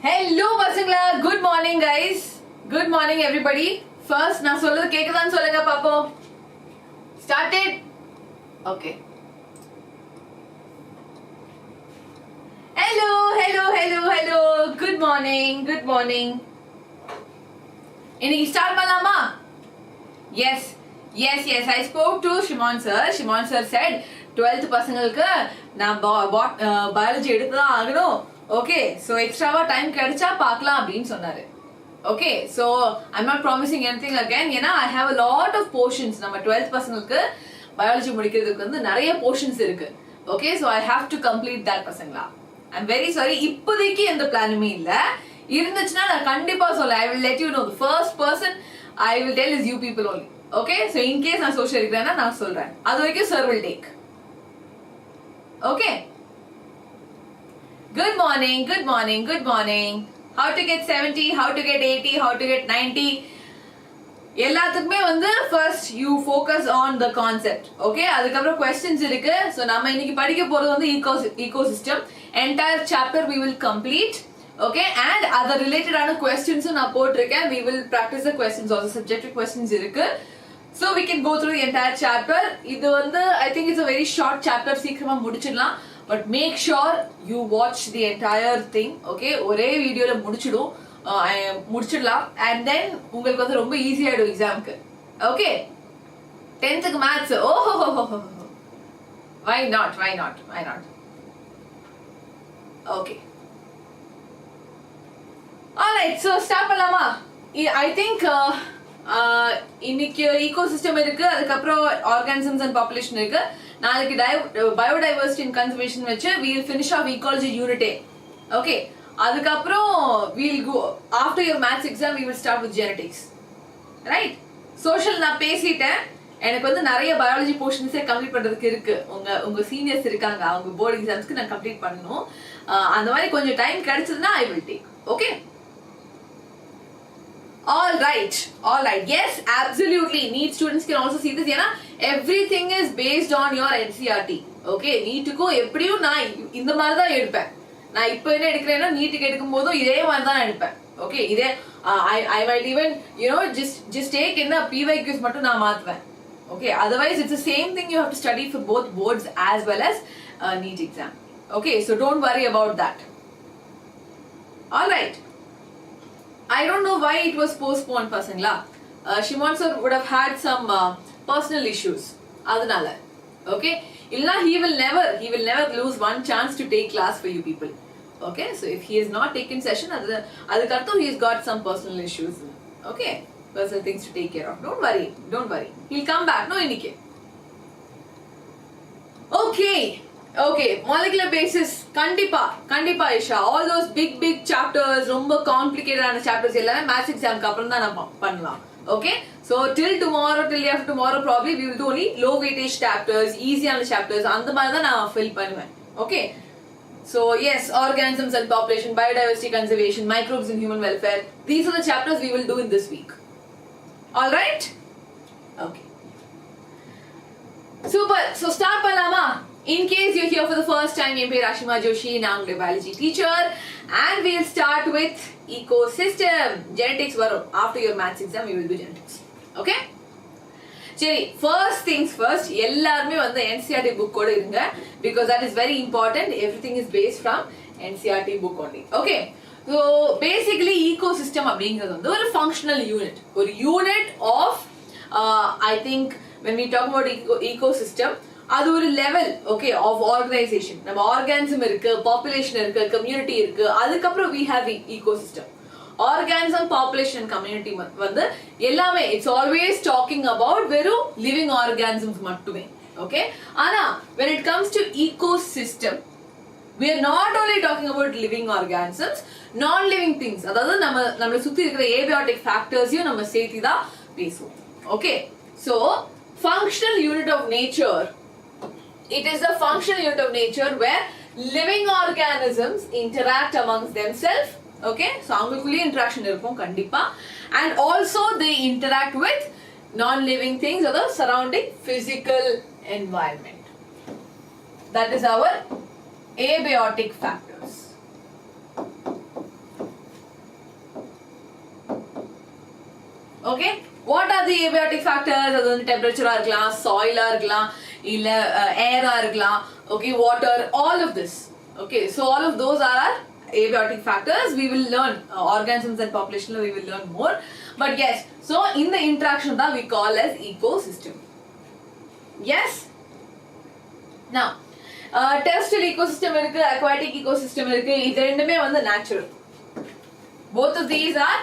Hello பசங்களா, good morning guys, good morning everybody. First நான் சொல்றது கேக்குதான்னு சொல்லுங்க பாப்போம். Started. Okay. Hello. Good morning. இன்னைக்கு ஸ்டார்ட் பண்ணலாமா? Yes. I spoke to Shimon sir. Shimon sir said 12th பசங்களுக்கு நான் biology எடுத்துதான் ஆகணும். Okay, so extra time கிடைச்சா பார்க்கலாம் அப்படின்னு சொன்னாரு. Okay, so I'm not promising anything again. ஏன்னா I have a lot of portions. நம்ம 12th பசங்களுக்கு biology முடிக்கிறதுக்கு வந்து நிறைய portions இருக்கு. Okay, so I have to complete that பசங்களா. I'm very sorry. இப்போதைக்கு எந்த பிளானுமே இல்ல. இருந்துச்சுன்னா நான் கண்டிப்பா சொல்ல. I will let you know. The first person I will tell is you people only. Okay, so in case நான் social இருக்கிறேன்னா நான் சொல்றேன். அது வரைக்கும் sir will take. Okay. Good morning. How to get 70, how to get 80, how to get 90. எல்லாத்துக்குமே வந்து first you focus on the concept. Okay, அதுக்கப்புறம் questions இருக்கு. So நாம இன்னைக்கு படிக்க போறது வந்து ecosystem. Entire chapter we will complete. Okay, and other related ஆன questions நான் போட்டிருக்கேன். We will practice the questions also. Subjective questions இருக்கு. So we can go through the entire chapter. இது வந்து I think it's a very short chapter. சீக்கிரமா முடிச்சிடலாம். But make sure you watch the entire thing. Okay, ஒரே வீடியோல முடிச்சிடலாம். And then உங்களுக்கு வந்து ரொம்ப ஈஸி ஆயிடும் எக்ஸாம்க்கு. Okay, 10th க்கு maths. Why not? Okay. Alright, so start பண்ணலாமா? I think இன்னைக்கு ecosystem இருக்கு, அதுக்கப்புறம் organisms and population இருக்கு. நாளைக்கு biodiversity and conservation வச்சு we will finish off ecology unit A. Okay, அதுக்கப்புறம் we'll go after your maths exam we will start with genetics. Right? Social நான் பேசிட்டேன். எனக்கு வந்து நிறைய biology portions கம்ப்ளீட் பண்றதுக்கு இருக்கு. உங்க சீனியர்ஸ் இருக்காங்க, அவங்க போர்டு எக்ஸாம்ஸ்க்கு நான் கம்ப்ளீட் பண்ணனும். அந்த மாதிரி கொஞ்சம் டைம் கிடைச்சதுன்னா I will take. Okay? All right. Yes, absolutely. NEET students can also see this. ஏன்னா everything is based on your NCERT. Okay, NEET-க்கு எப்படியும் நான் இந்த மாதிரி தான் எடுப்பேன். நான் இப்போ என்ன எடுக்கிறேன்னா NEET-க்கு எடுக்கும்போதும் இதே மாதிரி தான் எடுப்பேன். Okay, இதே I might even just take in the PYQs மட்டும் நான் மாத்துவேன். Okay, otherwise it's the same thing you have to study for both boards as well as NEET exam. Okay, so don't worry about that. All right. I don't know why it was postponed பசங்களா. Shimon sir would have had some personal issues. அதனால. Okay? இல்லனா he will never lose one chance to take class for you people. Okay? So if he has not taken session, அதுக்கப்புறம் he has got some personal issues. Okay? Personal things to take care of. Don't worry. He'll come back. No இன்னைக்கு. Okay, molecular basis கண்டிப்பா Isha. All those big chapters, ரொம்ப complicated ஆன chapters எல்லாமே maths exam க்கு அப்புறம் தான் நம்ம பண்ணலாம். Okay, so till after tomorrow probably we will do only low weightage chapters, easy ஆன chapters, அந்த மாதிரி தான் நான் fill பண்ணுவேன். Okay, so yes, organisms and population, biodiversity conservation, microbes and human welfare, these are the chapters we will do in this week. All right? Okay, super. So start பண்ணலாமா? In case you're here for the first time, என் பேர் Ashima Joshi, நான் உங்களுடைய biology teacher, and we'll start with ecosystem. Genetics வரும். After your maths exam, we will do genetics. Okay? சரி, first things first, எல்லாருமே வந்து NCERT book ஓட இருங்க, because that is very important. Everything is based from NCERT book only. Okay? So basically ecosystem அப்படிங்கிறது வந்து ஒரு functional unit. ஒரு unit of I think when we talk about ecosystem, அது ஒரு level, okay, of organization. நம்ம organism இருக்கு, population இருக்கு, community இருக்கு, அதுக்கப்புறம் we have ecosystem. Organism, population, community வந்து எல்லாமே it's always talking about வெறும் living organisms மட்டுமே. Okay, ஆனா when it comes to ecosystem, we are not only talking about living organisms, non-living things. அதாவது நம்மள சுத்தி இருக்கிற abiotic factors-யும் நம்ம சேர்த்து தான் பேசுவோம். Okay, so functional unit of nature. It is the functional unit of nature where living organisms interact amongst themselves. Okay, so அவங்களுக்குள்ளே interaction இருக்கும் கண்டிப்பா, and also they interact with non-living things or the surrounding physical environment. That is our abiotic factors. Okay, what are the abiotic factors? அது வந்து temperature இருக்கலாம், soil இருக்கலாம், இல்ல air இருக்கலாம், okay, water, all of this. Okay, so all of those are our abiotic factors. We will learn organisms and population, we will learn more. But yes, so in the interaction that we call as ecosystem. Yes. Now, terrestrial ecosystem irukku, aquatic ecosystem irukku. இது ரெண்டுமே வந்து natural. Both of these are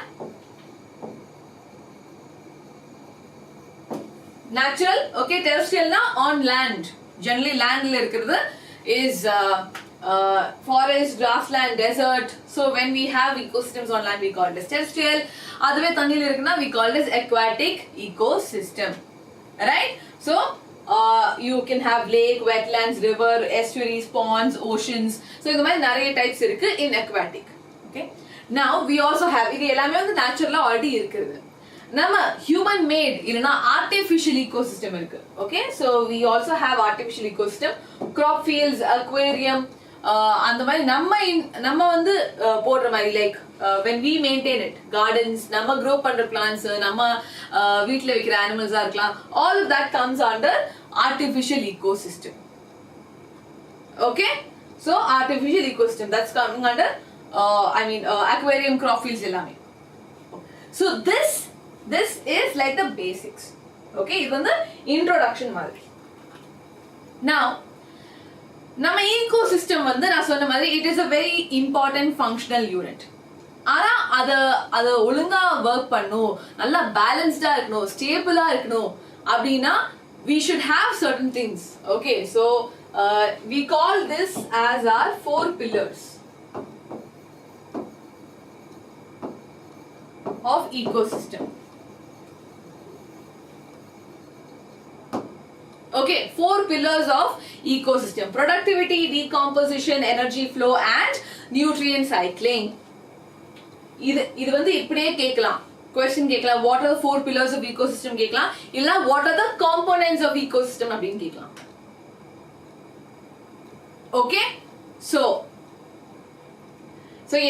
natural. Okay, terrestrial na on land. Generally land la irukkiradhu is forest, grassland, desert. So when we have ecosystems on land, we call it as terrestrial. Aduve thannil irukna, we call it as aquatic ecosystem. Right? So you can have lake, wetlands, river, estuaries, ponds, oceans. So indha mari nariya types irukku in aquatic. Okay, now we also have idu ellame vandu natural la already irukkiradhu. நம்ம human made இல்லனா artificial ecosystem இருக்கு. Okay, so we also have artificial ecosystem, crop fields, aquarium, அந்த மாதிரி நம்ம வந்து போடுற மாதிரி, like when we maintain it, gardens, நம்ம grow பண்ற plants, நம்ம வீட்ல வைக்கிற animals இருக்கலாம், all of that comes under artificial ecosystem. Okay, so artificial ecosystem, that's coming under aquarium, crop fields எல்லாமே. So this is like the basics. Okay, இது வந்து introduction மாதிரி. Now, நம்ம ecosystem வந்து நான் சொன்ன மாதிரி it is a very important functional unit. ஆனா அத ஒழுங்கா work பண்ணனும், நல்லா பேலன்ஸ்டா இருக்கணும், ஸ்டேபிளா இருக்கணும் அப்படினா we should have certain things. Okay, so we call this as our 4 pillars of ecosystem. Okay, 4 pillars of ecosystem: productivity, decomposition, energy flow and nutrient cycling. இது வந்து இப்படியே கேட்கலாம், question கேட்கலாம், what are the 4 pillars of ecosystem கேட்கலாம், இல்ல what are the components of ecosystem அப்படினு கேட்கலாம். Okay, so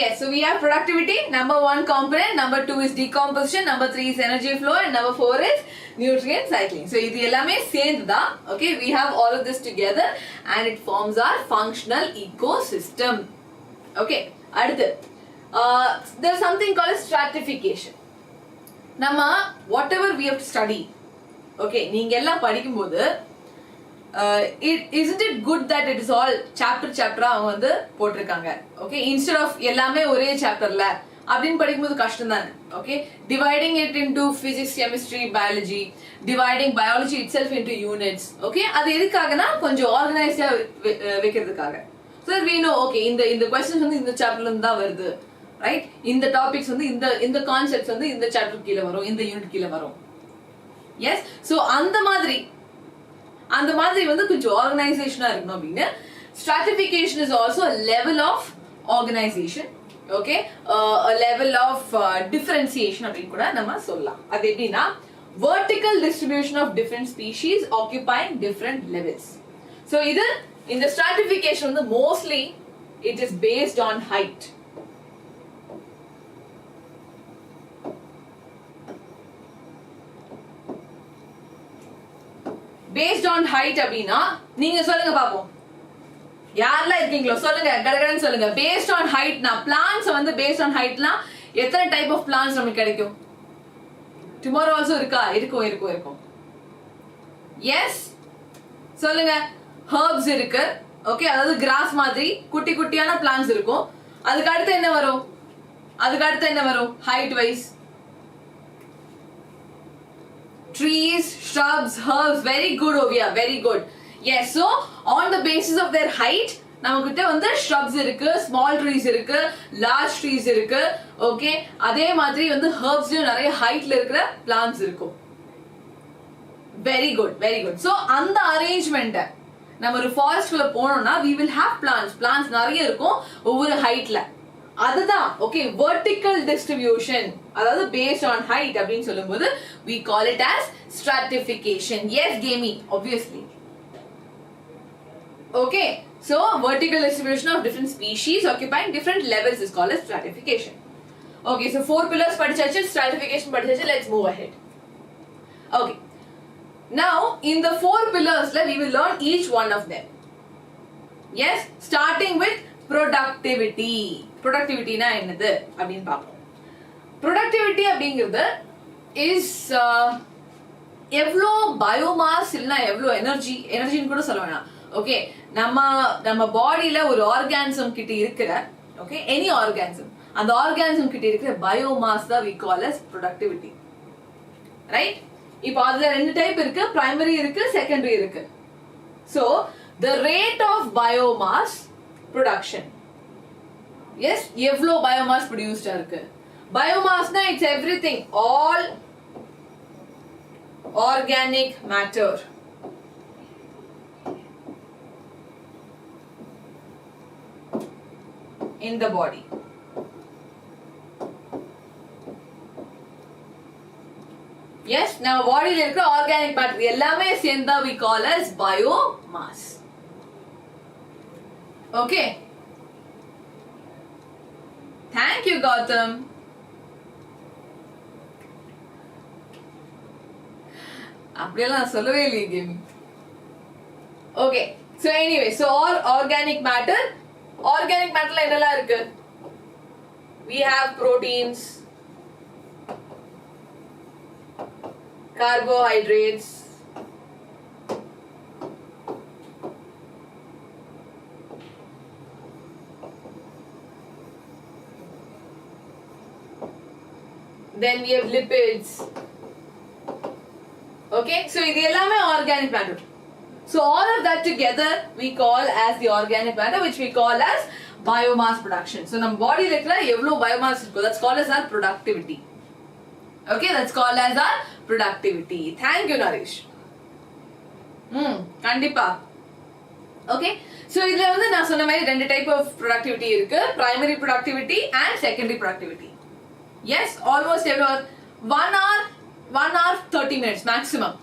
yes, so we have productivity, number 1 component, number 2 is decomposition, number 3 is energy flow, and number 4 is nutrient cycling. So இது எல்லாமே சேர்ந்துதா. Okay, we have all of this together and it forms our functional ecosystem. Okay, அடுத்து there's something called stratification. நம்ம whatever we have to study, okay, நீங்க எல்லாம் படிக்கும்போது isn't it good that it is all chapter அவங்க வந்து போட்டிருக்காங்க. Okay, instead of எல்லாமே ஒரே சாப்டர்ல அப்படினு படிக்கும்போது கஷ்டம் தானே. Okay, dividing it into physics, chemistry, biology, dividing biology itself into units. Okay, அது எதுக்காகனா கொஞ்சம் ஆர்கனைஸ்டா வைக்கிறதுக்காக. So that we know, okay, இந்த questions வந்து இந்த சாப்டர்ல இருந்து தான் வருது, right? இந்த டாபிக்ஸ் வந்து இந்த கான்செப்ட்ஸ் வந்து இந்த சாப்டர் கீழ வரும், இந்த யூனிட் கீழ வரும். Yes, so அந்த மாதிரி வந்து கொஞ்சம் ஆர்கனைசேஷனா இருக்கணும் அப்படினு. Stratification is also a level of organization. Okay, a level of differentiation அப்படினு கூட நம்ம சொல்லலாம். அது எப்படினா vertical distribution of different species occupying different levels. So இது இந்த stratification வந்து mostly it is based on height. Based on height அப்படினா நீங்க சொல்லுங்க பாப்போம், யாரெல்லாம் இருக்கீங்களோ சொல்லுங்க, கடகடன்னு சொல்லுங்க. Based on height னா plants வந்து based on height னா எத்தனை type of plants நமக்கு கிடைக்கும்? Tomorrow also இருக்கா? இருக்கும். Yes, சொல்லுங்க. Herbs இருக்கு. Okay, அதாவது grass மாதிரி குட்டி குட்டியான plants இருக்கும். அதுக்கு அடுத்து என்ன வரும் height wise? Trees, shrubs, herbs. Very good, Ovia, very good. Yes, so on the basis of their height நமக்கிட்ட வந்து shrubs இருக்கு, small trees இருக்கு, large trees இருக்கு. Okay, அதே மாதிரி வந்து herbsலயும் நிறைய heightல இருக்கிற plants இருக்கும். Very good, very good. So அந்த arrangement நம்ம ஒரு forest குள்ள போனோம்னா we will have plants நிறைய இருக்கும் ஒவ்வொரு heightல. அதுதான் okay, vertical distribution, அதாவது based on height அப்படினு சொல்லும்போது we call it as stratification. Yes, Gamey, obviously. Okay, so vertical distribution of different species occupying different levels is called as stratification. Okay, so 4 pillars படிச்சாச்சு, stratification படிச்சாச்சு. Let's move ahead. Okay. Now, in the 4 pillars, we will learn each one of them. Yes, starting with productivity. Productivity na என்னது அப்படினு பாப்போம். Productivity அப்படிங்கிறது is எவ்வளோ biomass இல்லைனா எவ்வளோ எனர்ஜின்னு கூட சொல்ல வேணாம். ஓகே, நம்ம பாடியில ஒரு ஆர்கானிசம் கிட்ட இருக்கிற ஓகே எனி ஆர்கானிசம், அந்த ஆர்கானிசம் கிட்ட இருக்கிற பயோமாஸ் தான் we call as productivity. Right? இப்போ அதுல 2 டைப் இருக்கு, பிரைமரி இருக்கு, செகண்டரி இருக்கு. So the rate of biomass production. Yes, எவ்வளோ பயோமாஸ் ப்ரொடியூஸ்டா இருக்கு. பயோமாஸ்னா it's everything, all organic matter. In the body. Yes, now body la irukra organic matter ellame சேர்ந்தா we call as biomass. Okay. Thank you, Gautam. அப்படியெல்லாம் சொல்லவே இல்லையே gaming. Okay, so anyway, so all organic matter ல என்னெல்லாம் இருக்கு? We have proteins, carbohydrates, then we have lipids. Okay, so இது எல்லாமே organic matter. So all of that together we call as the organic matter, which we call as biomass production. So நம்ம பாடியில இருக்கிற எவ்வளவு biomass இருக்கோ, that's called as our productivity. Okay, that's called as our productivity. Thank you, Naresh. கண்டிப்பா. Okay, so இதுல வந்து நான் சொன்ன மாதிரி 2 type of productivity இருக்கு, primary productivity and secondary productivity. Yes, almost every 1 hour 30 minutes maximum.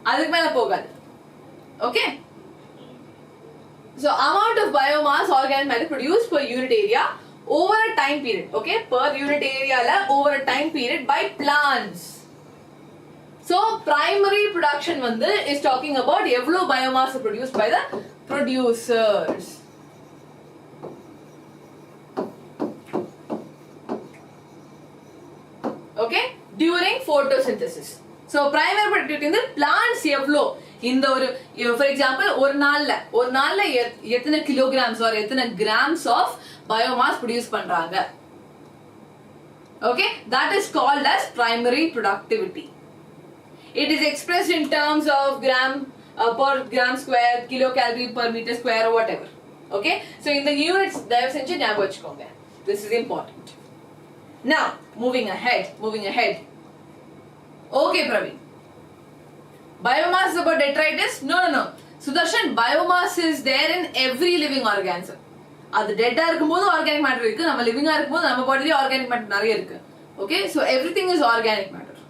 அதுக்கு மேல போகாது. Okay, so amount of biomass organic matter produced per unit area over a time period. Okay, per unit area la over a time period by plants. So primary production வந்து is talking about எவ்வளவு biomass produced by the producers. Okay, during photosynthesis. So primary productivity வந்து plants எவ்வளோ இந்த ஒரு for example ஒரு நாள்ல எத்தனை kilograms or எத்தனை grams of biomass produce பண்றாங்க. Okay, that is called as primary productivity. It is expressed in terms of gram per gram square, kilocalorie per meter square or whatever. Okay, so in the units தயவு செஞ்சு ஞாபகம் வச்சுக்கோங்க. This is important. Now moving ahead. Okay, Praveen. Biomass is about detritus? No. Sudarshan, biomass is there in every living organism. அது theta இருக்கும்போது organic matter இருக்கு, நம்ம லிவிங்கா இருக்கும்போது நம்ம பாடியிலே ஆர்கானிக் மேட்டர் நிறைய இருக்கு. Okay, so everything is organic matter.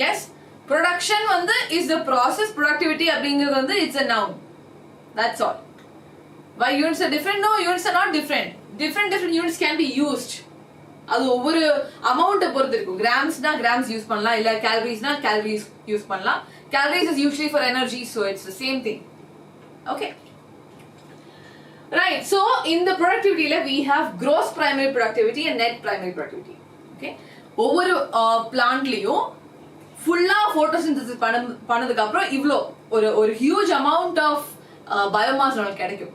Yes, production வந்து is the process, productivity அப்படிங்கிறது வந்து it's a noun. That's all. Why units are different? No, units are not different. Different units can be used. அது ஒவ்வொரு அமௌண்ட்டை பொறுத்து இருக்கும். கிராம்ஸ்னா grams use பண்ணலாம், இல்ல கேலரிஸ்னா கேலரிஸ் யூஸ் பண்ணலாம். Calories is usually for energy, so it's the same thing. Okay. Right, so in the productivity we have gross primary productivity and net primary productivity. Okay, ஒவ்வொரு பிளான்ட்லயும் ஃபுல்லா photosynthesis பண்ணதுக்கு அப்புறம் இவ்ளோ ஒரு huge amount of biomass நமக்கு கிடைக்கும்.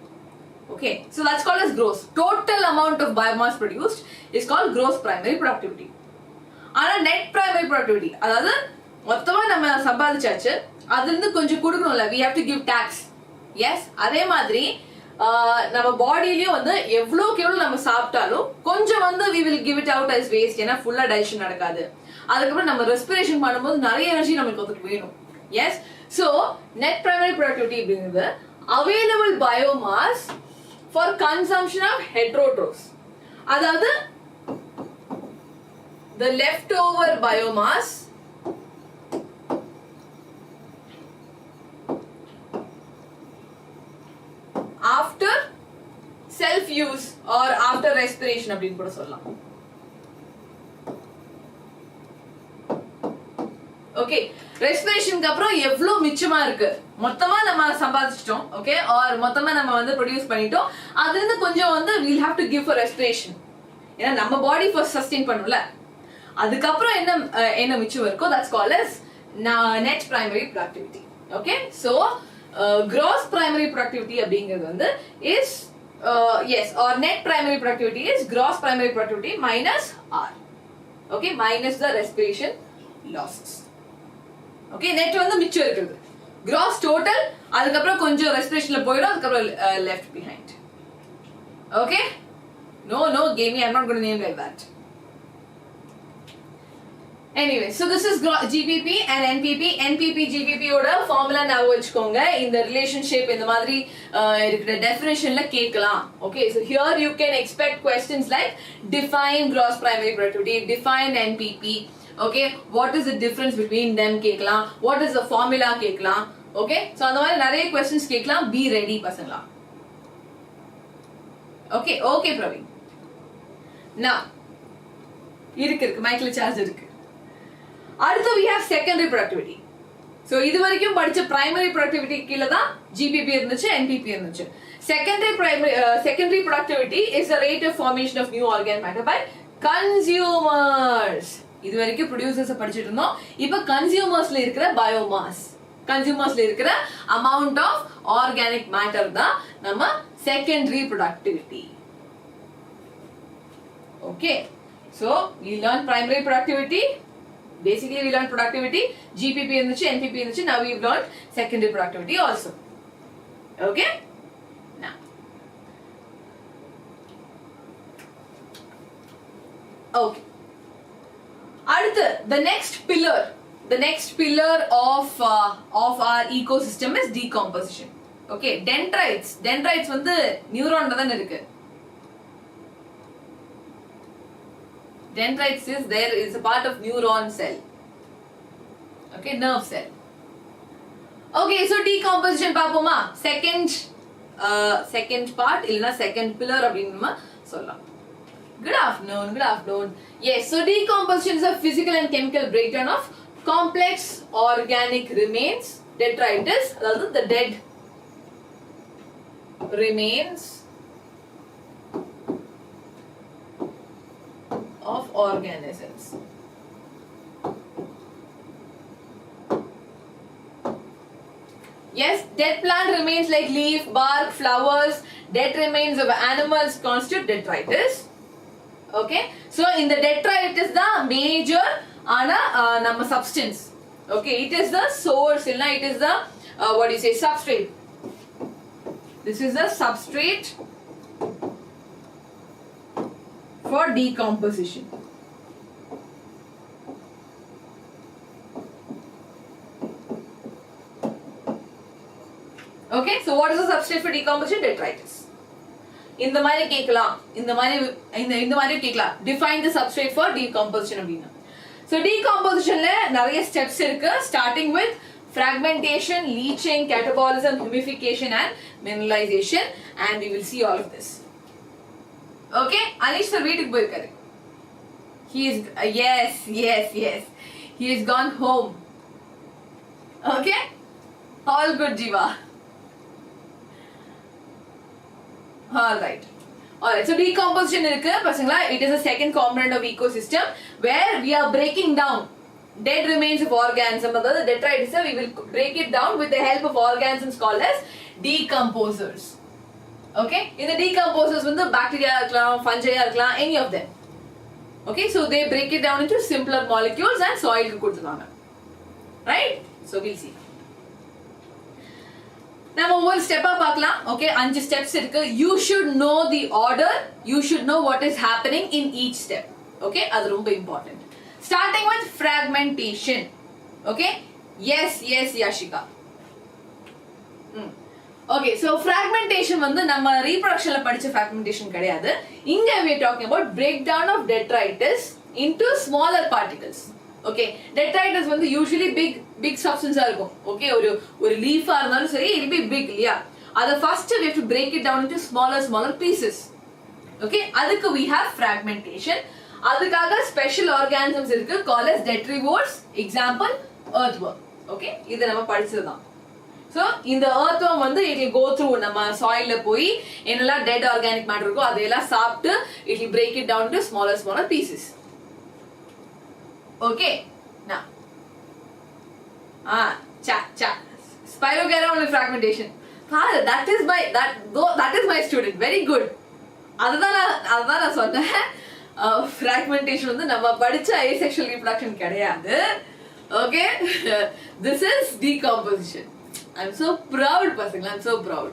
Okay, so that's called as gross. Total amount of biomass produced is called gross primary productivity. ஆனா net primary productivity, அதாவது மொத்தமா நம்ம சம்பாதிச்சாச்சு, அதுல இருந்து கொஞ்சம் கொடுக்கணும்ல, we have to give tax. Yes, அதே மாதிரி நம்ம பாடியிலயும் வந்து எவ்வளவுக்கு எவ்வளவு நம்ம சாப்பிட்டாலும் கொஞ்சம் வந்து we will give it out as waste. ஏன்னா ஃபுல்லா டைஜஷன் நடக்காது. அதுக்கப்புறம் நம்ம ரெஸ்பிரேஷன் பண்ணும்போது நிறைய எனர்ஜி நமக்கு வந்து வேணும். Yes, so net primary productivity அப்படிங்கிறது available biomass for consumption of heterotrophs. அதாவது the leftover biomass after self use or after respiration அப்படின்னு கூட சொல்லலாம். ஓகே ரெஸ்பிரேஷனுக்கு அப்புறம் எவ்வளவு மிச்சமா இருக்கு மொத்தமா நம்ம சம்பாதிச்சிட்டோம் ஓகே ஆர் மொத்தமா நம்ம வந்து ப்ரொடியூஸ் பண்ணிட்டோம் அதுல இருந்து கொஞ்சம் வந்து we'll have to give for respiration ஏன்னா நம்ம பாடி ஃபர்ஸ்ட் சஸ்டெயின் பண்ணும்ல அதுக்கப்புறம் என்ன மிச்சம் இருக்கோ that's called as net primary productivity okay so gross primary productivity அப்படிங்கிறது வந்து is yes or net primary productivity is gross primary productivity minus R okay minus the respiration losses okay net வந்து மிச்சம் இருக்குது gross total அதுக்கப்புறம் கொஞ்சம் ரெஸ்பிரேஷன்ல போயிடும் அதுக்கப்புறம் left behind okay no gamey I'm not going to name like that anyway so this is GPP and NPP GPP ஓட formula ஞாபகம் வச்சுக்கோங்க இந்த ரிலேஷன்ஷிப் இந்த மாதிரி இருக்கிற டெஃபினிஷன்ல கேட்கலாம் okay so here you can expect questions like define gross primary productivity define NPP okay what is the difference between them கேட்கலாம் what is the formula கேட்கலாம் okay so அந்த மாதிரி நிறைய questions கேட்கலாம் be ready பசங்களா okay Praveen now இருக்கு மைக்ல charge இருக்கு அடுத்து we have secondary productivity so இது வரைக்கும் படிச்ச primary productivity கீழ தான் GPP இருந்துச்சு NPP இருந்துச்சு secondary productivity is the rate of formation of new organic matter by consumers இது வரைக்கும் producers படிச்சிட்டு இருந்தோம் இப்போ consumersல இருக்கிற biomass consumersல இருக்கிற amount of organic matter தான் நம்ம secondary productivity okay so we learn primary productivity basically we learned productivity GPP irundhuchu NPP irundhuchu now we've learned secondary productivity also okay now okay adutha the next pillar of our ecosystem is decomposition okay dendrites வந்து நியூரான்ல தான் இருக்கு dendrites is a part of neuron cell okay nerve cell okay so decomposition பாப்போமா second part இல்லனா second pillar அப்படினு சொல்லலாம் good afternoon yes so decomposition is a physical and chemical breakdown of complex organic remains detritus அதாவது the dead remains of organisms yes dead plant remains like leaf bark flowers dead remains of animals constitute detritus okay so in the detritus the major ana nama substance okay it is the source illa it is the what do you say substrate this is the substrate for decomposition okay so what is the substrate for decomposition detritus இந்த மாதிரி கேக்கலாம் இந்த மாதிரி கேக்கலாம் define the substrate for decomposition அப்படினா so decompositionல நிறைய steps இருக்கு starting with fragmentation leaching catabolism humidification and mineralization and we will see all of this okay Anish sir வீட்டுக்கு போயிருக்காரு he is yes he has gone home okay all good jiva all right so decomposition irukku pasangala it is a second component of ecosystem where we are breaking down dead remains of organisms adha detritus we will break it down with the help of organisms called as decomposers okay in the decomposers வந்து bacteria இருக்கலாம் fungi இருக்கலாம் any of them okay so they break it down into simpler molecules and soil க்கு கொடுத்துறாங்க right so we'll see நம்ம ஒரு ஸ்டெப்பா பார்க்கலாம் okay 5 steps இருக்கு you should know the order you should know what is happening in each step okay அது ரொம்ப important starting with fragmentation okay yes Yashika okay so fragmentation வந்து நம்ம reproductionல படிச்ச fragmentation கிடையாது இங்க we are talking about breakdown of detritus into smaller particles okay detritus வந்து usually big substance ஆ இருக்கும் okay ஒரு leaf ஆ இருந்தாலும் சரி it will be big இல்லையா அத first we have to break it down into smaller pieces okay அதுக்கு we have fragmentation அதுக்காக special organisms இருக்கு called as detrivores example earthworm. Okay, இது நம்ம படிச்சதுதான். So இந்த earthworm வந்து it will go through நம்ம soilல போய் என்னெல்லாம் dead organic matter இருக்கோ அதெல்லாம் சாப்பிட்டு it will break it down to smaller pieces. Okay, now spirogyra only fragmentation. That is my student. Very good. அதுதான் நான் சொன்னேன். Fragmentation வந்து நம்ம படிச்ச asexual reproduction கிடையாது. Okay, this is decomposition. I'm so proud, person. I'm so proud.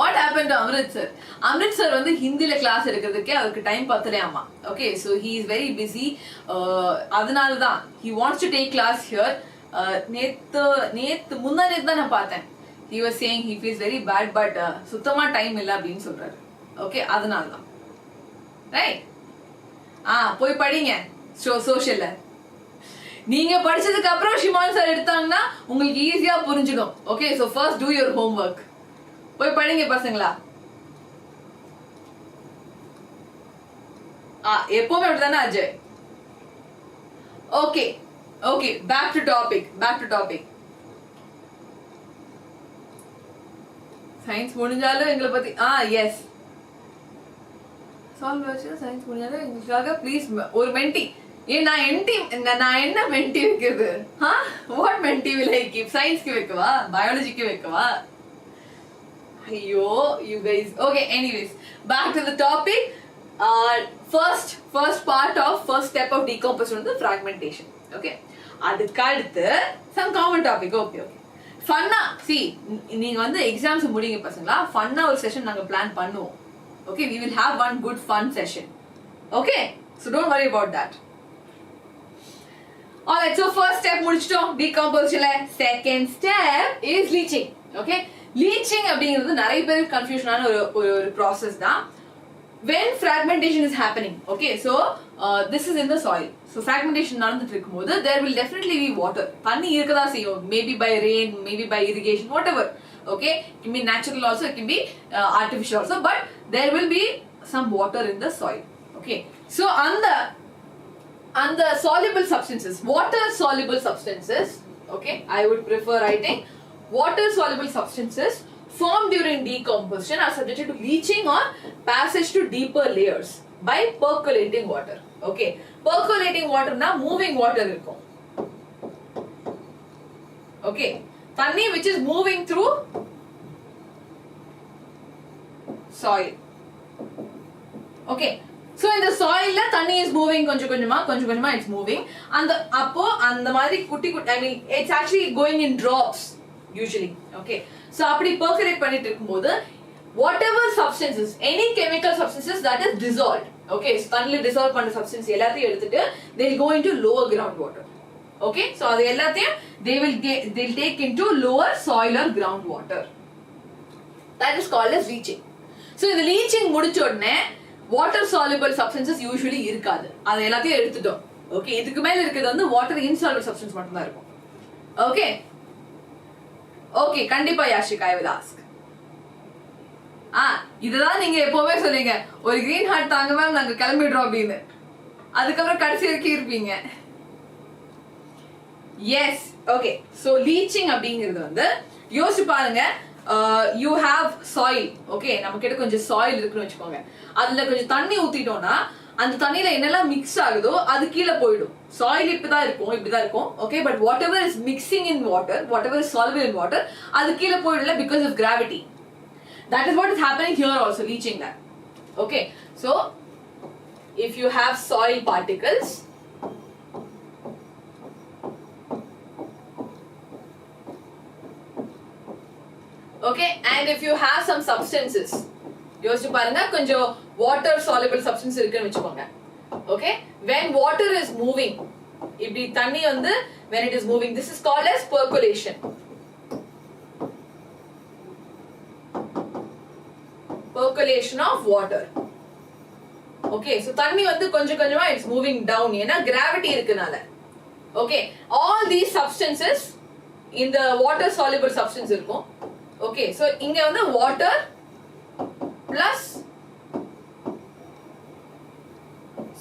What happened to Amrit sir? Amrit sir வந்து ஹிந்தில class எடுக்கிறதுக்கே அவருக்கு time பத்தலையாமா. Okay, so he is very busy. அதனால தான் he wants to take class here. நேத்து முன்னாடி தான் நான் பார்த்தேன். He was saying he feels very bad, but சுத்தமா டைம் இல்ல அப்படின்னு சொல்றாரு. Okay, அதனால தான். Right? போய் படிங்க சோஷியல்ல. நீங்க படிச்சதுக்கு அப்புறம் ஷிமான் சார் எடுத்தாங்கன்னா உங்களுக்கு ஈஸியா புரிஞ்சிடும். Okay, so first do your homework. போய் படிங்க பசங்களா. எப்பவுமே அப்படிதானே Ajay? Okay, back to topic. Science முடிஞ்சாலும் எங்களை பத்தி yes. சால்வ் வச்சு சயின்ஸ் முடிஞ்சாலும் எங்களுக்காக ப்ளீஸ் ஒரு மென்டி. நான் என்ன மென்டி வைக்கிறது? What Menti will I keep? சயின்ஸ்க்கு வைக்கவா, பயாலஜிக்கு வைக்கவா? ஐயோ you guys. Okay, anyways, back to the topic. First part of first step of decomposition is fragmentation. Okay, அதுக்கு அடுத்து some common topic. Okay, ஃபன்னா see நீங்க வந்து எக்ஸாம்ஸ் முடிங்க பசங்களா. ஃபன்னா ஒரு செஷன் நாங்க பிளான் பண்ணுவோம். Okay, we will have one good fun session. Okay, so don't worry about that. Alright, so first step முடிச்சிட்டோம் decompositionல. Second step is leaching. Okay, leaching அப்படிங்கிறது நிறைய பேருக்கு கன்ஃபியூஷனான ஒரு process தான். When fragmentation is happening, okay, so this is in the soil. So fragmentation நடந்துட்டு இருக்கும்போது there will definitely be water. தண்ணி இருக்கதா செய்யும், maybe by rain, maybe by irrigation, whatever. Okay, it can be natural also, it can be artificial also, but there will be some water in the soil. Okay, so and the soluble substances, water soluble substances, okay, I would prefer writing water soluble substances formed during decomposition are subjected to leaching or passage to deeper layers by percolating water. Okay, percolating water na moving water irukum. Okay, thanni which is moving through soil. Okay, so in the soil la thanni is moving konjama it's moving, and appo and mari kutti I mean it's actually going in drops usually. Okay, so அப்படி percolate பண்ணிட்டு இருக்கும்போது whatever substances, any chemical substances that is dissolved, okay, so தண்ணில dissolve பண்ண substance எல்லாத்தையும் எடுத்துட்டு they will go into lower groundwater. Okay, so அது எல்லாத்தையும் they'll take into lower soil or groundwater. That is called as leaching. So இந்த leaching முடிச்ச உடனே water soluble substances usually இருக்காது, அது எல்லாத்தையும் எடுத்துட்டோம். Okay, இதுக்கு மேல இருக்குது வந்து water insoluble substance மட்டும் தான் இருக்கும். Okay, கண்டிப்பா யாஷிகா I will ask. இதுதான் நீங்க எப்பவுமே சொல்லுங்க, ஒரு green heart தாங்க மேம் நாங்க கிளம்பிடுறோம் அப்படின்னு. அதுக்கப்புறம் கடைசி வரைக்கும் இருப்பீங்க. Yes, okay, so leaching அப்படிங்கிறது வந்து யோசிச்சு பாருங்க. You have soil, okay, நமக்கிட்ட கொஞ்சம் soil இருக்குன்னு வச்சுக்கோங்க. அதுல கொஞ்சம் தண்ணி ஊத்திட்டோம்னா அந்த தண்ணியில என்னெல்லாம் மிக்ஸ் ஆகுதோ அது கீழே போயிடும். சாயில் இப்படிதான் இருக்கும். Okay, but whatever is mixing in water, whatever is soluble in water, அது கீழே போயிடல because of gravity. That is what is happening here also, leaching that. Okay, so if you have soil particles, okay, and if you have some substances, யோசிச்சு பாருங்க, கொஞ்சம் water soluble substance இருக்குன்னு வெச்சுக்கோங்க. Okay, when water is moving, இப்படி தண்ணி வந்து when it is moving, this is called as percolation. Percolation of water. Okay, so தண்ணி வந்து கொஞ்சமா it's moving down ஏன்னா gravity இருக்குனால. Okay, all these substances in the water soluble substance இருக்கும். Okay, so இங்க வந்து water plus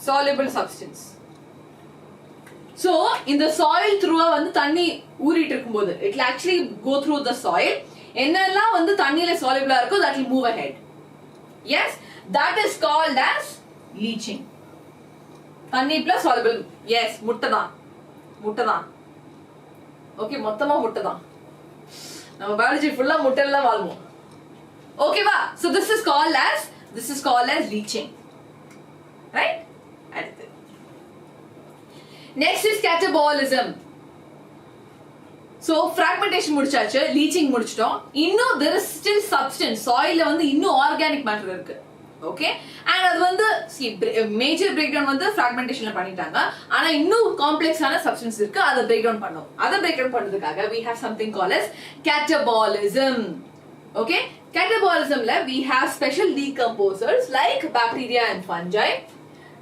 soluble substance. So in the soil through வந்து தண்ணி ஊறிட்டு இருக்கும்போது it will actually go through the soil. என்னெல்லாம் வந்து தண்ணியில soluble இருக்கோ that will move ahead. Yes, that is called as leaching. தண்ணி plus soluble. Yes, முட்டைதான். Okay, மொத்தமா முட்டைதான். நம்ம biology full முட்டைல வாழ்வோம். Okay வா? So this is called as leaching. Right? அடுத்து. Next is catabolism. So fragmentation முடிச்சாச்சு, leaching முடிச்சிட்டோம். இன்னும் there is still substance. soilல வந்து இன்னும் organic matter இருக்கு. Okay, and அது வந்து major breakdown வந்து fragmentationல பண்ணிட்டாங்க. ஆனா இன்னும் காம்ப்ளெக்ஸான substance இருக்கு, அதை breakdown பண்ணோம். அதை breakdown பண்றதுக்காக we have something called as catabolism. Okay, catabolismல we have special decomposers like bacteria and fungi.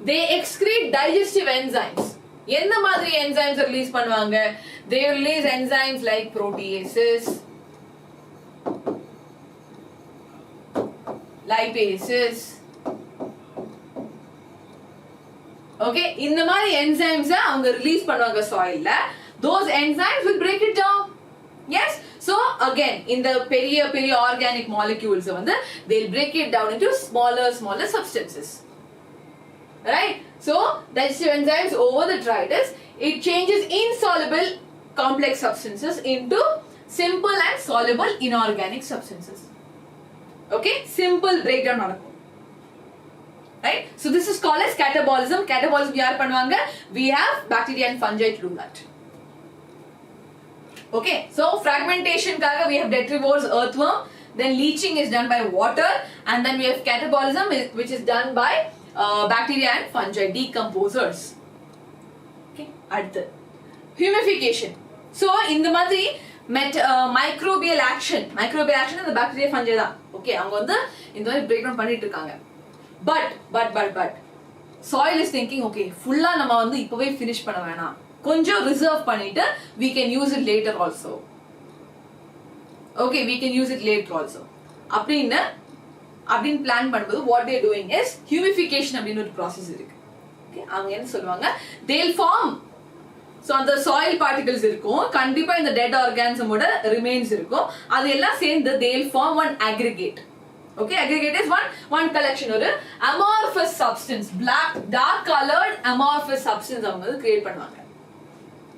They excrete digestive enzymes. எந்த மாதிரி enzymes release பண்ணுவாங்க? They release enzymes like proteases, lipases. Okay, இந்த மாதிரி enzymes அவங்க release பண்ணுவாங்க soilல. Those enzymes will break it down. Yes, so again in the பெரிய organic molecules வந்து they'll break it down into smaller substances. Right? So digestive enzymes over the tritus, it changes insoluble complex substances into simple and soluble inorganic substances. Okay, simple breakdown நடக்கும். Right? So this is called as catabolism. Catabolism யார் பண்ணுவாங்க? We have bacteria and fungi to do that. Okay, so fragmentation kaga we have detritivores, earthworm, then leaching is done by water, and then we have catabolism which is done by bacteria and fungi, decomposers. Okay, அடுத்து humidification. So இந்த மாதிரி microbial action அந்த bacteria fungi தான். Okay, அவங்க வந்து இந்த மாதிரி breakdown பண்ணிட்டு இருக்காங்க. But soil is thinking, okay, fulla நம்ம வந்து இப்பவே finish பண்ண வேணாம், கொஞ்சம் reserve பண்ணிட்டு we can use it later also. Okay, we can use it later also. அப்படின்னு பிளான் பண்ணும்போது what they are doing is humidification அப்படின ஒரு process இருக்கு. Okay, அவங்க என்ன சொல்வாங்க, they'll form, so அந்த soil particles இருக்கும், கண்டிப்பா இந்த dead organism ஓட remains இருக்கும், அது எல்லாம் சேர்ந்து they'll form one aggregate. Okay, aggregate is one collection, ஒரு amorphous substance, dark colored amorphous substance அவங்க வந்து create பண்ணுவாங்க.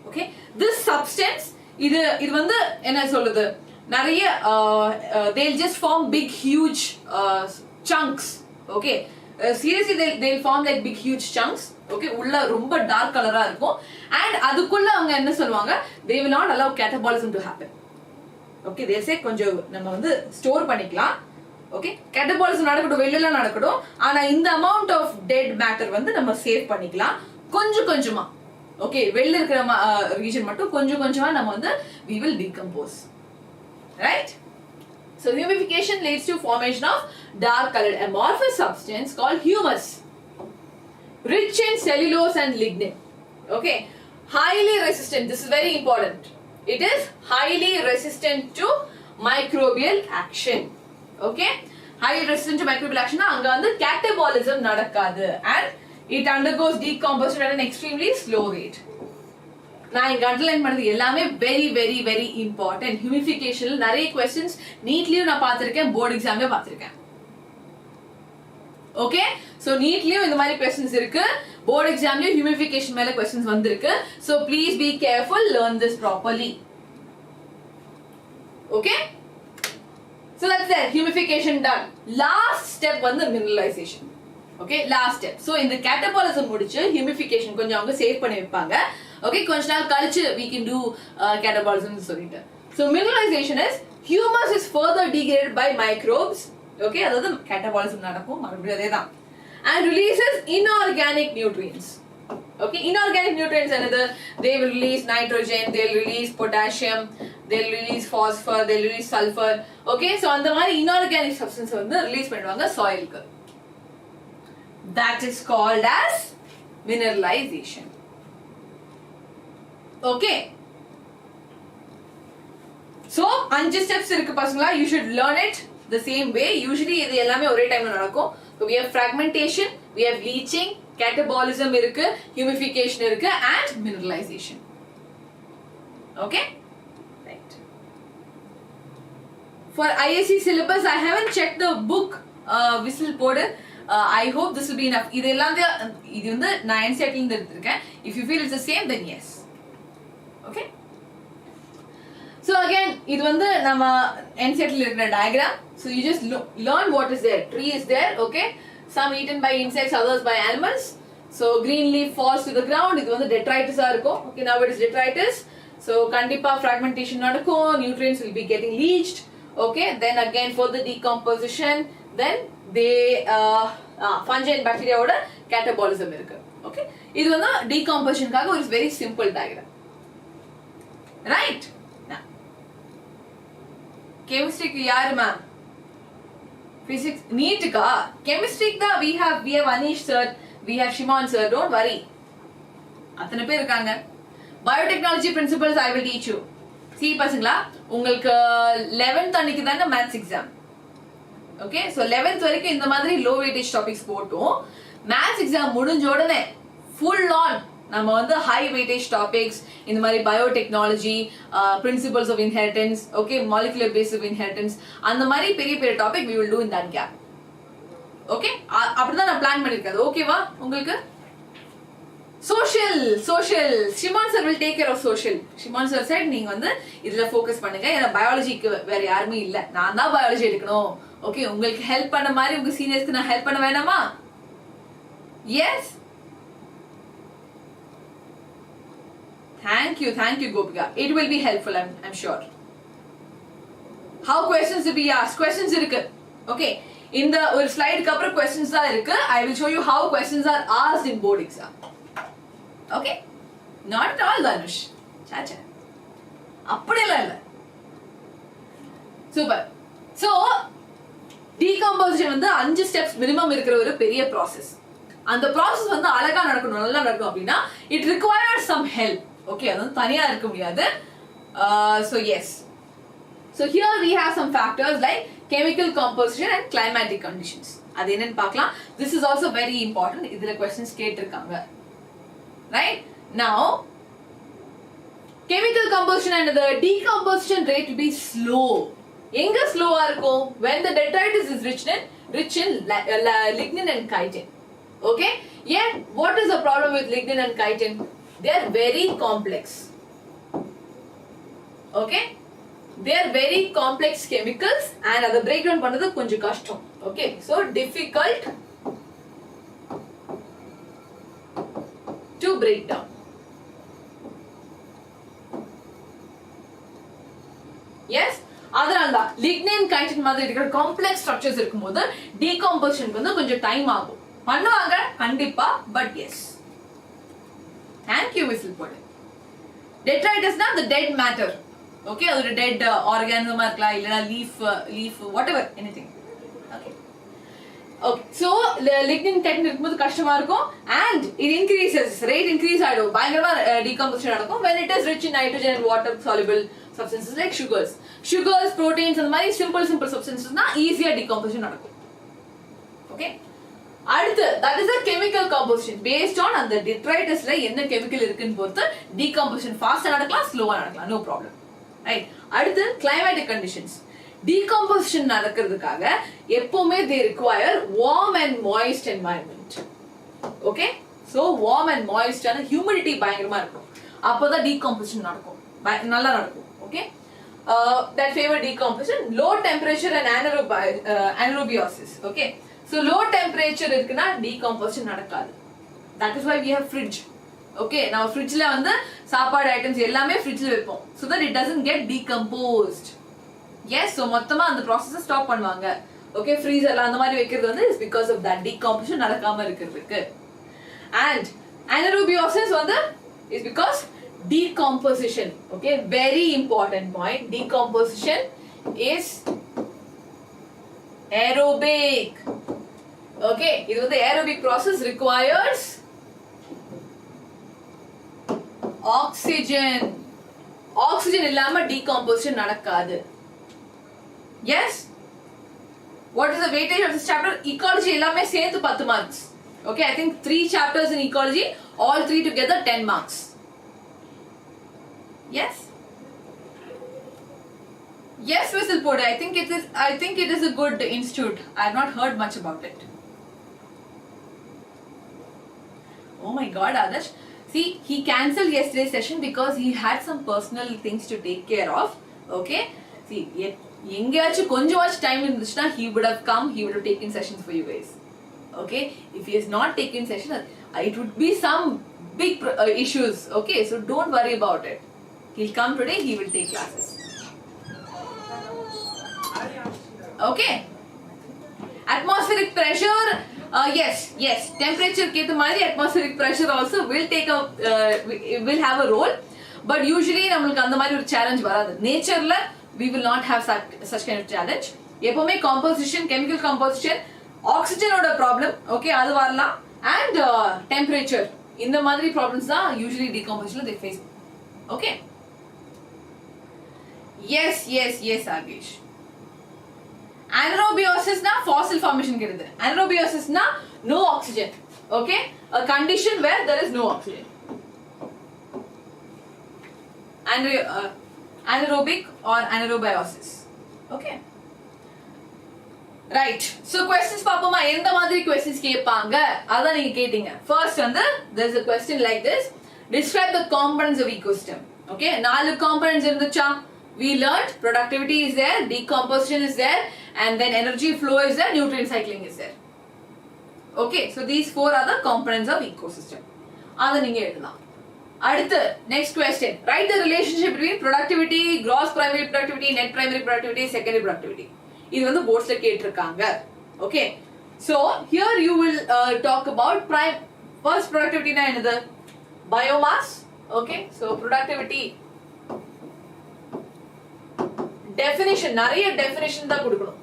Okay, this substance இது வந்து என்ன சொல்லுது, நிறைய they'll just form big huge chunks. Okay, seriously they'll form like big huge chunks. Okay, உள்ள ரொம்ப dark color-ஆ இருக்கும், and அதுக்குள்ள அவங்க என்ன சொல்வாங்க, they will not allow catabolism to happen. Okay, they say கொஞ்சம் நம்ம வந்து ஸ்டோர் பண்ணிக்கலாம். Okay, catabolism நடக்கட்டும், வெளியில நடக்கட்டும், ஆனா இந்த amount of dead matter வந்து நம்ம சேவ் பண்ணிக்கலாம் கொஞ்சமா. Okay, வெளியில இருக்கிற region மட்டும் கொஞ்சமா நம்ம வந்து we will decompose. Right? So humidification leads to formation of dark colored amorphous substance called humus, rich in cellulose and lignin. Okay, highly resistant. This is very important. It is highly resistant to microbial action. Okay, highly resistant to microbial action. அங்க வந்து catabolism நடக்காது, and it undergoes decomposition at an extremely slow rate. நான் இங்க underline பண்ணது எல்லாமே very important. Humidification நிறைய questions நீட்லயும் நான் பார்த்திருக்கேன், போர்டு எக்ஸாம்ல பார்த்திருக்கேன். Okay, so நீட்லயும் இந்த மாதிரி questions இருக்கு, போர்டு எக்ஸாம்லயும் humidification மேல questions வந்திருக்கு. So please be careful, learn this properly. Okay, so that's that, humidification done. Last step வந்து mineralization. Okay, last step. So இந்த catabolism முடிச்சு humidification கொஞ்சம் அவங்க சேவ் பண்ணி வைப்பாங்க. Okay, கொஞ்ச நாள் கழிச்சு we can do catabolism சொல்லிட்டு. So mineralization is humus is further degraded by microbes. Okay, அதாவது catabolism நடக்கும், மறுபடியும் அதேதான், and releases inorganic nutrients. Okay, inorganic nutrients another, they will release nitrogen, they will release potassium, they will release phosphor, they will release sulfur. Okay, so அந்த மாதிரி inorganic substance வந்து release பண்ணுவாங்க soilக்கு. That is called as mineralization. Okay, so 5 steps இருக்கு பசங்களா, you should learn it the same way. Usually இது எல்லாமே ஒரே டைம்ல நடக்கும். So we have fragmentation, we have leaching, catabolism இருக்கு, humidification இருக்கு and mineralization. Okay? Right. For ISC syllabus, I haven't checked the book whistle போடு. I hope this will be enough. இதெல்லாம் இது வந்து நான் NCERT ல எடுத்துர்க்கேன். If you feel it's the same, then yes. Okay? So again, இது வந்து நம்ம NCERT ல இருக்கிற diagram. So you just learn what is there. Tree is there, okay? Some eaten by insects, others by animals. So green leaf falls to the ground. இது வந்து detritus ஆ இருக்கும். Okay, now it is detritus. So kandipa fragmentation நடக்கும். Nutrients will be getting leached. Okay, then again for the decomposition, then they fungi and bacteria oda catabolism irukku. Okay, இது வந்து decomposition காக ஒரு very simple diagram. Right? Now, chemistry க்கு யாரு ma'am? Physics neat ka? Chemistry da we have Anish sir, we have Shimon sir, don't worry. அத்தனை பேர் இருக்காங்க. Biotechnology principles I will teach you. See பசங்களா, உங்களுக்கு 11th அன்னைக்கு தான maths exam. Okay, so 11th வரைக்கும் இந்த மாதிரி low weightage topics போட்டோம். Maths exam முடிஞ்ச உடனே full on நம்ம வந்து high weightage topics இந்த மாதிரி biotechnology, principles of inheritance, okay, molecular basis of inheritance, அந்த மாதிரி பெரிய பெரிய topic we will do in that gap. Okay, அப்படிதான் நான் பிளான் பண்ணிருக்கேன். ஓகேவா உங்களுக்கு? Social. Shimon sir will take care of social. Shimon sir said நீங்க வந்து இதுல ஃபோக்கஸ் பண்ணுங்க. ஏன்னா பயாலஜிக்கு வேற யாருமே இல்ல. நான் தான் பயாலஜி எடுக்கணும். ஓகே, உங்களுக்கு ஹெல்ப் பண்ண மாதிரி உங்க சீனியர்ஸ்க்கு நான் ஹெல்ப் பண்ண வேணாமா? Yes. Thank you Gopika. It will be helpful, I'm sure. How questions to be asked? Questions இருக்கு. Okay, இந்த ஒரு ஸ்லைடுக்கு அப்புறம் questions தான் இருக்கு. I will show you how questions are asked in board exam. Okay, not at all Dhanush. Chacha அப்படியெல்லாம் இல்ல. Super. So decomposition வந்து 5 steps minimum இருக்கிற ஒரு பெரிய process. அந்த process வந்து அழகா நடக்கணும், நல்லா நடக்கும் அப்படினா it requires some help. Okay, அது தனியா இருக்க முடியாது. So yes. So here we have some factors like chemical composition and climatic conditions. அது என்னன்னு பார்க்கலாம். This is also very important. இதுல questions கேட்டிருக்காங்க. Right? Now, chemical composition and the decomposition rate will be slow. எங்க slow ஆ இருக்கும்? When the detritus is rich in lignin and chitin. Okay? Yet, what is the problem with lignin and chitin? They are very complex. Okay? They are very complex chemicals and அதை break down பண்றது கொஞ்சம் கஷ்டம். Okay? So, difficult to break down. Yes, அதனாலதான் lignin chitin மாதிரி இருக்கிற complex structures இருக்கும்போது decomposition வந்து கொஞ்சம் டைம் ஆகும். பண்ணுவாங்க கண்டிப்பா, but yes. Thank you whistle போடு. Detritus na the dead matter. Okay, அது dead organism இருக்கலாம், இல்லனா leaf whatever, anything. Okay. Okay, so lignin chitin இருக்கும்போது கஷ்டமா இருக்கும் and it increases, rate increase ஆயிடும், பயங்கரமா decomposition நடக்கும் when it is rich in nitrogen and water soluble substances like sugars, proteins and மாதிரி simple substances na easier decomposition நடக்கும். Okay, அடுத்து that is a chemical composition based on அந்த detritus ல என்ன chemical இருக்குன்னு பொறுத்து decomposition fast நடக்கலாம், slow நடக்கலாம், no problem. Right, அடுத்து climatic conditions. Decomposition நடக்கிறதுக்காக எப்பவுமே they require warm and moist environment. Okay, so warm and moist and humidity பயங்கரமா இருக்கும், அப்பதான் decomposition நடக்கும், நல்லா நடக்கும். Okay, that favor decomposition. Low temperature and anaerobiosis. Okay, so low temperature இருக்குன்னா decomposition நடக்காது. That is why we have fridge. Okay, now fridge ல வந்து சாப்பாடு ஐட்டம்ஸ் எல்லாமே fridge ல வைப்போம் so that it doesn't get decomposed. Yes, so மொத்தமா அந்த process stop பண்ணுவாங்க. Okay, freezer அந்த மாதிரி வைக்கிறது வந்து is because of that decomposition நடக்காம இருக்கிறதுக்கு. And anaerobiosis வந்து is because decomposition. Okay, very important point. Decomposition is aerobic. Okay, இது வந்து aerobic process requires oxygen. Oxygen இல்லாம decomposition நடக்காது. Yes, what is the weightage of this chapter? Ecology எல்லாமே சேர்த்து 10 marks. Okay, I think 3 chapters in ecology, all 3 together 10 marks. Yes? Yes, Whistlepod. I think it is a good institute. I have not heard much about it. Oh my god, Adarsh. See, he cancelled yesterday's session because he had some personal things to take care of. Okay? See, எங்கயாச்சும் கொஞ்சமாச்சும் time இருந்துச்சுனா he would have come, he would have taken sessions for you guys. Okay? If he has not taken session, it would be some big issues. Okay? So don't worry about it. He'll come today, he will take classes. Okay? Atmospheric pressure, yes. Temperature கேத்த மாதிரி atmospheric pressure also will have a role. But usually நம்மளுக்கு அந்த மாதிரி ஒரு challenge வராது. Natureல we will not have such kind of challenge. எப்பவுமே composition, chemical composition, oxygen ஓட problem, okay, அது வரலாம். And temperature. இந்த மாதிரி problems தான் usually decomposition they face. Okay? Yes, Agesh. Anaerobiosis na fossil formation கிடையாது. Anaerobiosis na no oxygen. Okay? A condition where there is no oxygen. Anaerobic or anaerobiosis. Okay? Right. So questions பாப்போமா, எந்த மாதிரி questions கேட்பாங்க அத நீங்க கேட்டிங்க. First வந்து there is a question like this. Describe the components of ecosystem. Okay? 4 components இருந்துச்சா? We learned productivity is there, decomposition is there, and then energy flow is there, nutrient cycling is there. Okay, so these 4 are the components of ecosystem. Adha neenga eduthalam. Adutha next question. Write the relationship between productivity, gross primary productivity, net primary productivity, secondary productivity. Idu vandu boards la ketirukanga. Okay. So here you will talk about first productivity na enadhu? Biomass. Okay, so productivity definition, நிறைய definition தான் கொடுக்கணும்.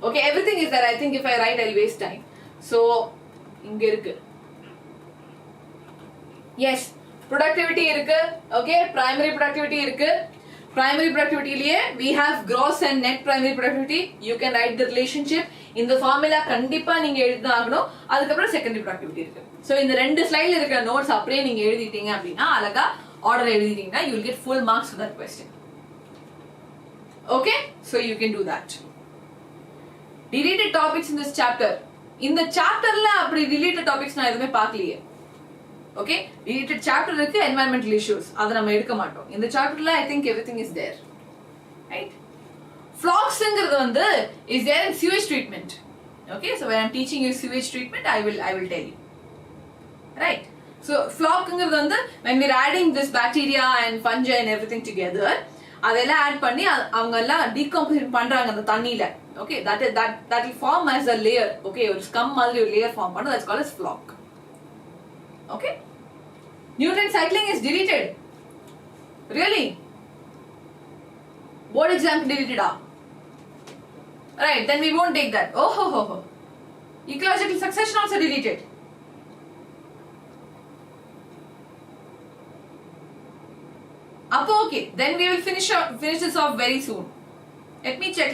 Okay, everything is there. I think if I write I'll waste time. So இங்க இருக்கு. Yes, productivity இருக்கு. Okay, primary productivity இருக்கு. Primary productivity liye we have gross and net primary productivity. You can write the relationship. இந்த formula கண்டிப்பா நீங்க எழுதினாகணும். அதுக்கு அப்புறம் secondary productivity இருக்கு. So இந்த ரெண்டு ஸ்லைட்ல இருக்கிற நோட்ஸ் அப்படியே நீங்க எழுதிட்டீங்க அப்படினா அழகா order எழுதிட்டீங்கன்னா you will get full marks for that question. Okay, so you can do that. Deleted topics in this chapter. In the chapter la apdi deleted topics na edume paakliye. Okay, deleted chapter irukku environmental issues. Adha nama edukka maatom. In the chapter la I think everything is there. Right? Flocks ingradhu vandu is there in sewage treatment. Okay, so when I am teaching you sewage treatment I will tell you. Right? So flock ingradhu vandu when we are adding this bacteria and fungi and everything together, அதெல்லாம் add பண்ணி அவங்க எல்லாம் decomposition பண்றாங்க அந்த தண்ணில. Okay, that will form as a layer. Okay, ஒரு scum மாதிரி ஒரு layer form பண்ணும். That's called as flock. Okay, nutrient cycling is deleted. Really? Board exam deleted ah? Right, then we won't take that. Oh. Ecological succession also deleted. Okay, then we will finish this off very soon. Let me check.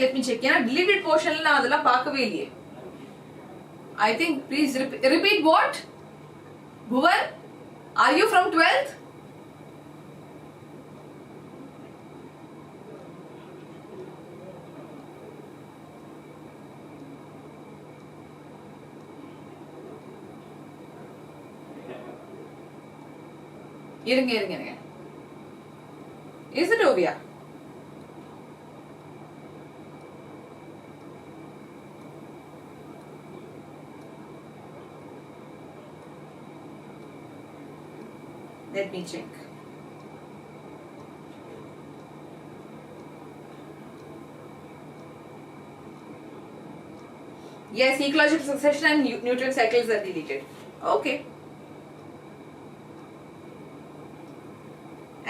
ஏன்னா deleted portion la அதெல்லாம் பார்க்கவே இல்லையே. I think please repeat what? Bhuvan, are you from 12th? இருங்க. Is it Ovia? Let me check. Yes, ecological succession and nutrient cycles are deleted. Okay.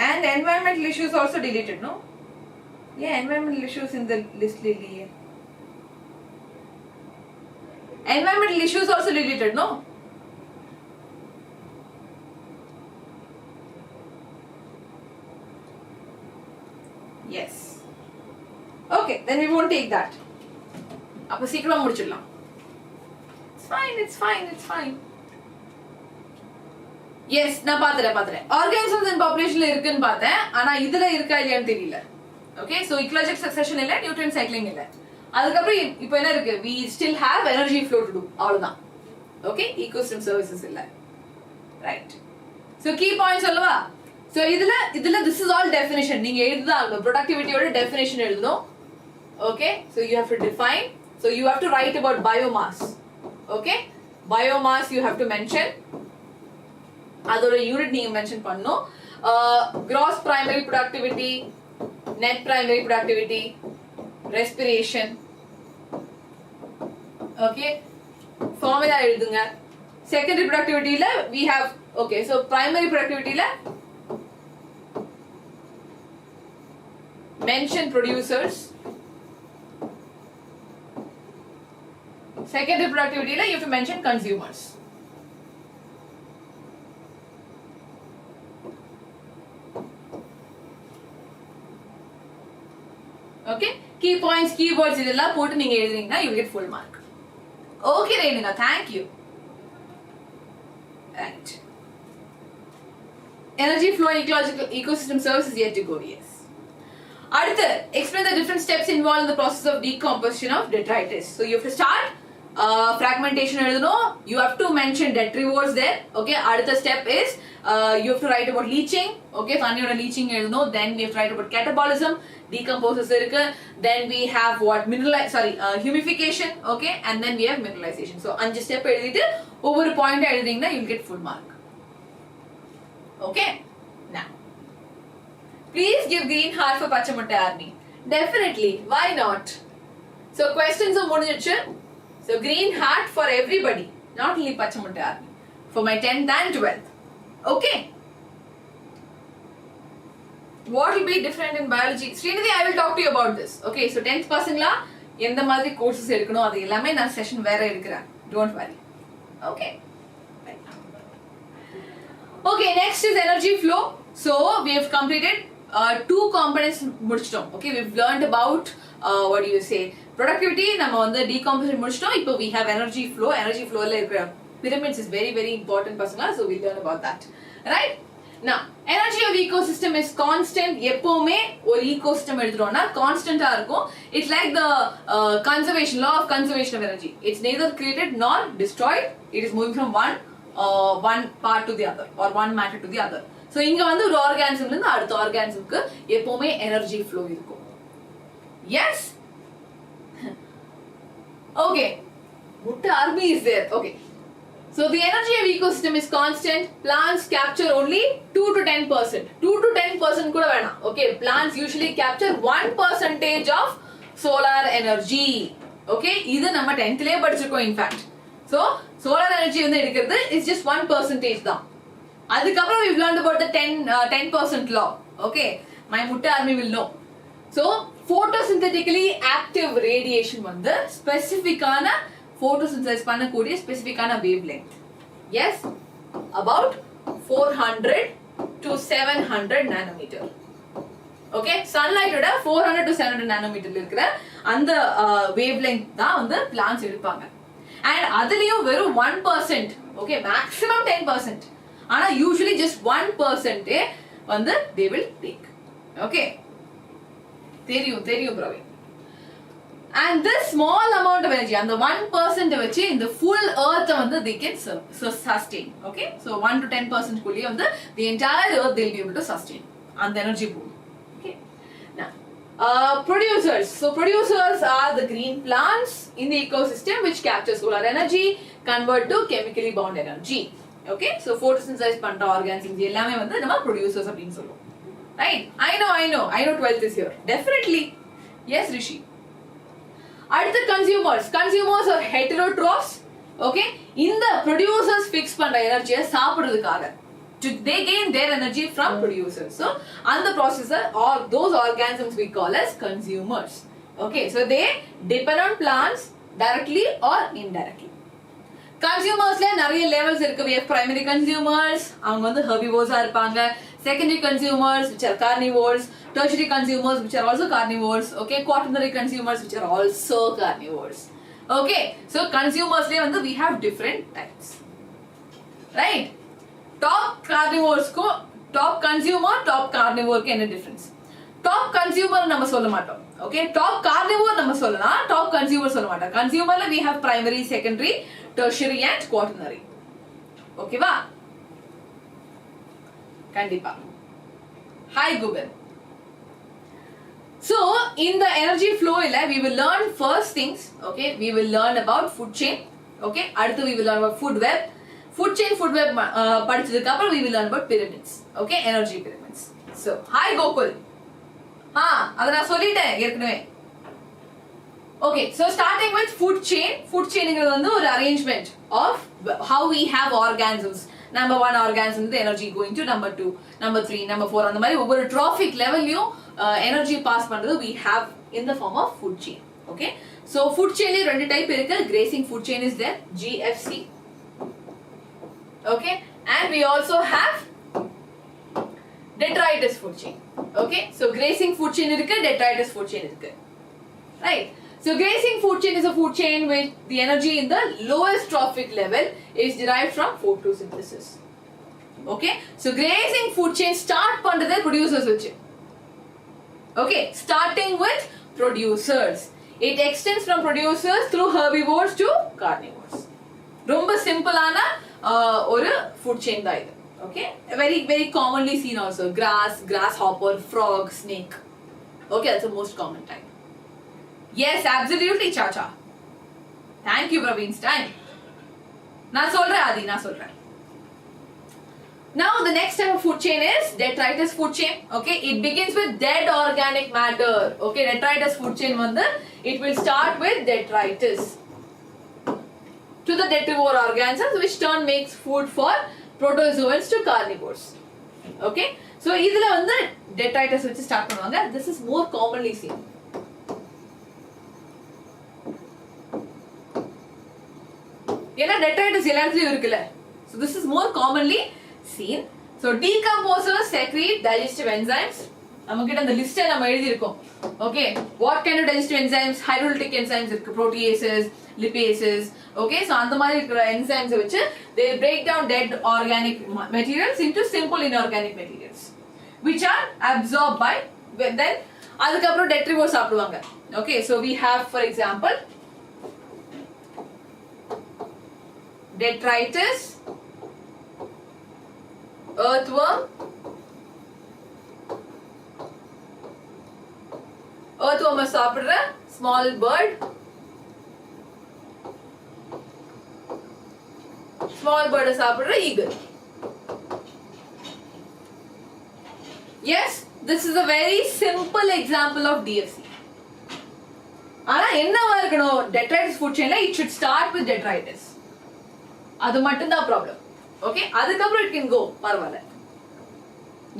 And environmental issues also deleted, no? Yeah, environmental issues in the list lily. Environmental issues also deleted, no? Yes. Okay, then we won't take that. அப்ப சீக்கிரமா முடிச்சிடலாம். It's fine. Yes, நான் பாத்துறேன். Organisms in population இருக்குன்னு பார்த்தேன். ஆனா இதுல இருக்கா இல்லையான்னு தெரியல. Okay, so ecological succession இல்ல, nutrient cycling இல்ல. அதுக்கப்புறம் இப்போ என்ன இருக்கு? We still have energy flow to do. அவ்வளவுதான். Okay, ecosystem services இல்ல. Right. So key points சொல்லவா? So இதுல this is all definition. நீங்க எழுதுதான் productivity ஓட definition எழுதணும். Okay, so you have to define. So you have to write about biomass. Okay, biomass you have to mention. அதோட unit நீங்க mention பண்ணனும். Gross primary productivity, net primary productivity, respiration. Okay, formula எழுதுங்க. Secondary productivity ல we have, okay, so primary productivity ல mention producers. Secondary productivity ல you have to mention consumers. Okay, key points, keywords இதெல்லாம் போட்டு நீங்க எழுதுறீங்கன்னா you will get full mark. Okay Renina, thank you. Right. Energy flow and ecological ecosystem services yet to go. Yes. அடுத்து, explain the different steps involved in the process of decomposition of detritus. So you have to start fragmentation எழுதணும். You have to mention detrivores there. Okay, அடுத்த step is you have to write about leaching. Okay, தண்ணியோட leaching எழுதணும். Then we have to write about catabolism. Decomposes இருக்கு. Then we have what humidification. Okay, and then we have mineralization. So 5 step எழுதிட்டு ஒவ்வொரு point எழுதிங்கன்னா you will get full mark. Okay, now please give green heart for Pachamutta Army. Definitely, why not? So questions are முடிஞ்சிச்சு. So green heart for everybody, not only Pachamutta Army, for my 10th and 12th. Okay. What will be different in biology? Srinidhi, I will talk to you about this. Okay, so 10th பசங்களா எந்த மாதிரி courses எடுக்கணும் அது எல்லாமே நான் session வேற எடுக்கிறேன். Don't worry. Okay. Okay, next is energy flow. So we have completed 2 components முடிச்சிட்டோம். Okay, we've learned about what do you say, productivity, நம்ம வந்து decomposition முடிச்சிட்டோம். இப்போ we have energy flow. Energy flow ல இருக்கிற pyramids is very very important பசங்களா, so we'll learn about that. Right? Now, energy of ecosystem is constant. எப்பவுமே ஒரு ecosystem எடுத்துட்டோம்னா கான்ஸ்டன்ட்டா இருக்கும். It's like the conservation law of conservation of energy. It's neither created nor destroyed. It is moving from one part to the other or one matter to the other. So இங்க வந்து ஒரு ஆர்கானிசம்ல இருந்து அடுத்த ஆர்கானிசம்க்கு எப்பவுமே energy flow இருக்கும். Yes? Okay. Mutta army is there. Okay. So the energy of ecosystem is constant. Plants capture only 2 to 10%. 2 to 10% கூட வேணாம். Okay, plants usually capture 1% of solar energy. Okay, இது நம்ம 10th லயே படிச்சிருக்கோம் in fact. So solar energy வந்து எடுக்கிறது is just 1% தான். அதுக்கப்புறம் we've learned about the 10% law. Okay, my Mutta army will know. So photosynthetically active radiation வந்து ஸ்பெசிஃபிக்கான photosynthesis பண்ணக்கூடிய ஸ்பெசிஃபிக்கான wavelength. Yes, about 400 to 700 nanometer. Okay, sunlight ஓட 400 to 700 nanometer இருக்கிற அந்த wavelength தான் வந்து plants எடுப்பாங்க. And அதுலயும் வெறும் 1%, okay, maximum 10%. ஆனா usually just 1% வந்து they will take. Okay, தெரியும் Praveen. And this small amount of energy, and the 1% வச்சு இந்த full earth வந்து they can sustain. Okay, so 1 to 10% குள்ளே வந்து the entire earth they'll be able to sustain and the energy pool. Okay, now producers. So producers are the green plants in the ecosystem which capture solar energy, convert to chemically bound energy. Okay, so photosynthesize பண்ற organisms எல்லாமே வந்து நம்ம producers அப்படினு சொல்லுவோம். Right? I know 12th is here. Definitely. Yes, Rishi. அடுத்து consumers are heterotrophs. Okay, இந்த producers fix பண்ற எனர்ஜியை சாப்பிடுறதுக்காக they gain their energy from producers. So and the processor or those organisms we call as consumers. Okay, so they depend on plants directly or indirectly. Consumersல நிறைய levels இருக்கு. We have primary consumers, அவங்க வந்து herbivores இருப்பாங்க. Secondary consumers which are carnivores, tertiary consumers which are also carnivores, okay, quaternary consumers which are also carnivores. Okay, so consumers we have different types, right? Top carnivores ko top consumer top carnivore ku enna difference? Top consumer நம்ம சொல்ல மாட்டோம். Okay, top carnivore நம்ம சொல்லலாம், top consumer சொல்ல மாட்டோம். Consumer we have primary, secondary, tertiary and quaternary. Okay va? Kandipa. Hi Google. So in the energy flow we will learn first things. Okay, we will learn about food chain. Okay, அடுத்து we will learn about food web. Food chain, food web படிச்சதுக்கு அப்புறம் we will learn about pyramids. Okay, energy pyramids. So hi Gokul. அத நான் சொல்லிட்டேன் ஏற்கனவே. Okay, so starting with food chain. Food chain ங்கிறது வந்து ஒரு arrangement of how we have organisms. Number 1 organism the energy going to number 2, number 3, number 4 அந்த மாதிரி ஒவ்வொரு trophic levelலயும் energy pass பண்றது we have in the form of food chain. Okay, so food chain ல ரெண்டு type இருக்கு. Grazing food chain is there, GFC. Okay, and we also have detritus food chain. Okay, so grazing food chain irukku, detritus food chain irukku, right? So grazing food chain is a food chain with the energy in the lowest trophic level is derived from photosynthesis. Okay, so grazing food chain start pandrathu producers vechu. Okay, starting with producers, it extends from producers through herbivores to carnivores. Romba simple ana oru food chain da idu. Okay, very very commonly seen also grass, grasshopper, frog, snake. Okay, that's the most common type. Yes, absolutely Chacha. Thank you Praveen Stein. Na solra Adi, na solra. Now the next type of food chain is detritus food chain. Okay, it begins with dead organic matter. Okay, detritus food chain vanda it will start with detritus to the detrivore organisms which turn makes food for protozoans to carnivores. Okay, so idhula vanda detritus vechi start பண்ணுவாங்க. This is more commonly seen. ஏன்னா detritus எல்லாத்துலயும் இருக்குல்ல, so this is more commonly seen. So decomposers secrete digestive enzymes. நமக்கிட்ட அந்த list நம்ம எழுதி இருக்கோம். Okay, what kind of digestive enzymes? Hydrolytic enzymes இருக்கு, proteases, lipases. Okay, so அந்த மாதிரி இருக்கிற enzymes வச்சு they break down dead organic materials into simple inorganic materials which are absorbed by then அதுக்கு அப்புறம் detrivores சாப்பிடுவாங்க. Okay, so we have for example detritus, earthworm. Earthworm சாப்பிடுற small bird, small bird சாப்பிடுற eagle. Yes, this is a very simple example of DFC. ஆனா என்னவா இருக்கணும், detritus food chainல it should start with detritus. அது மட்டும் தான் problem. Okay, அதுக்கு அப்புறம் it can go பரவாயில்லை.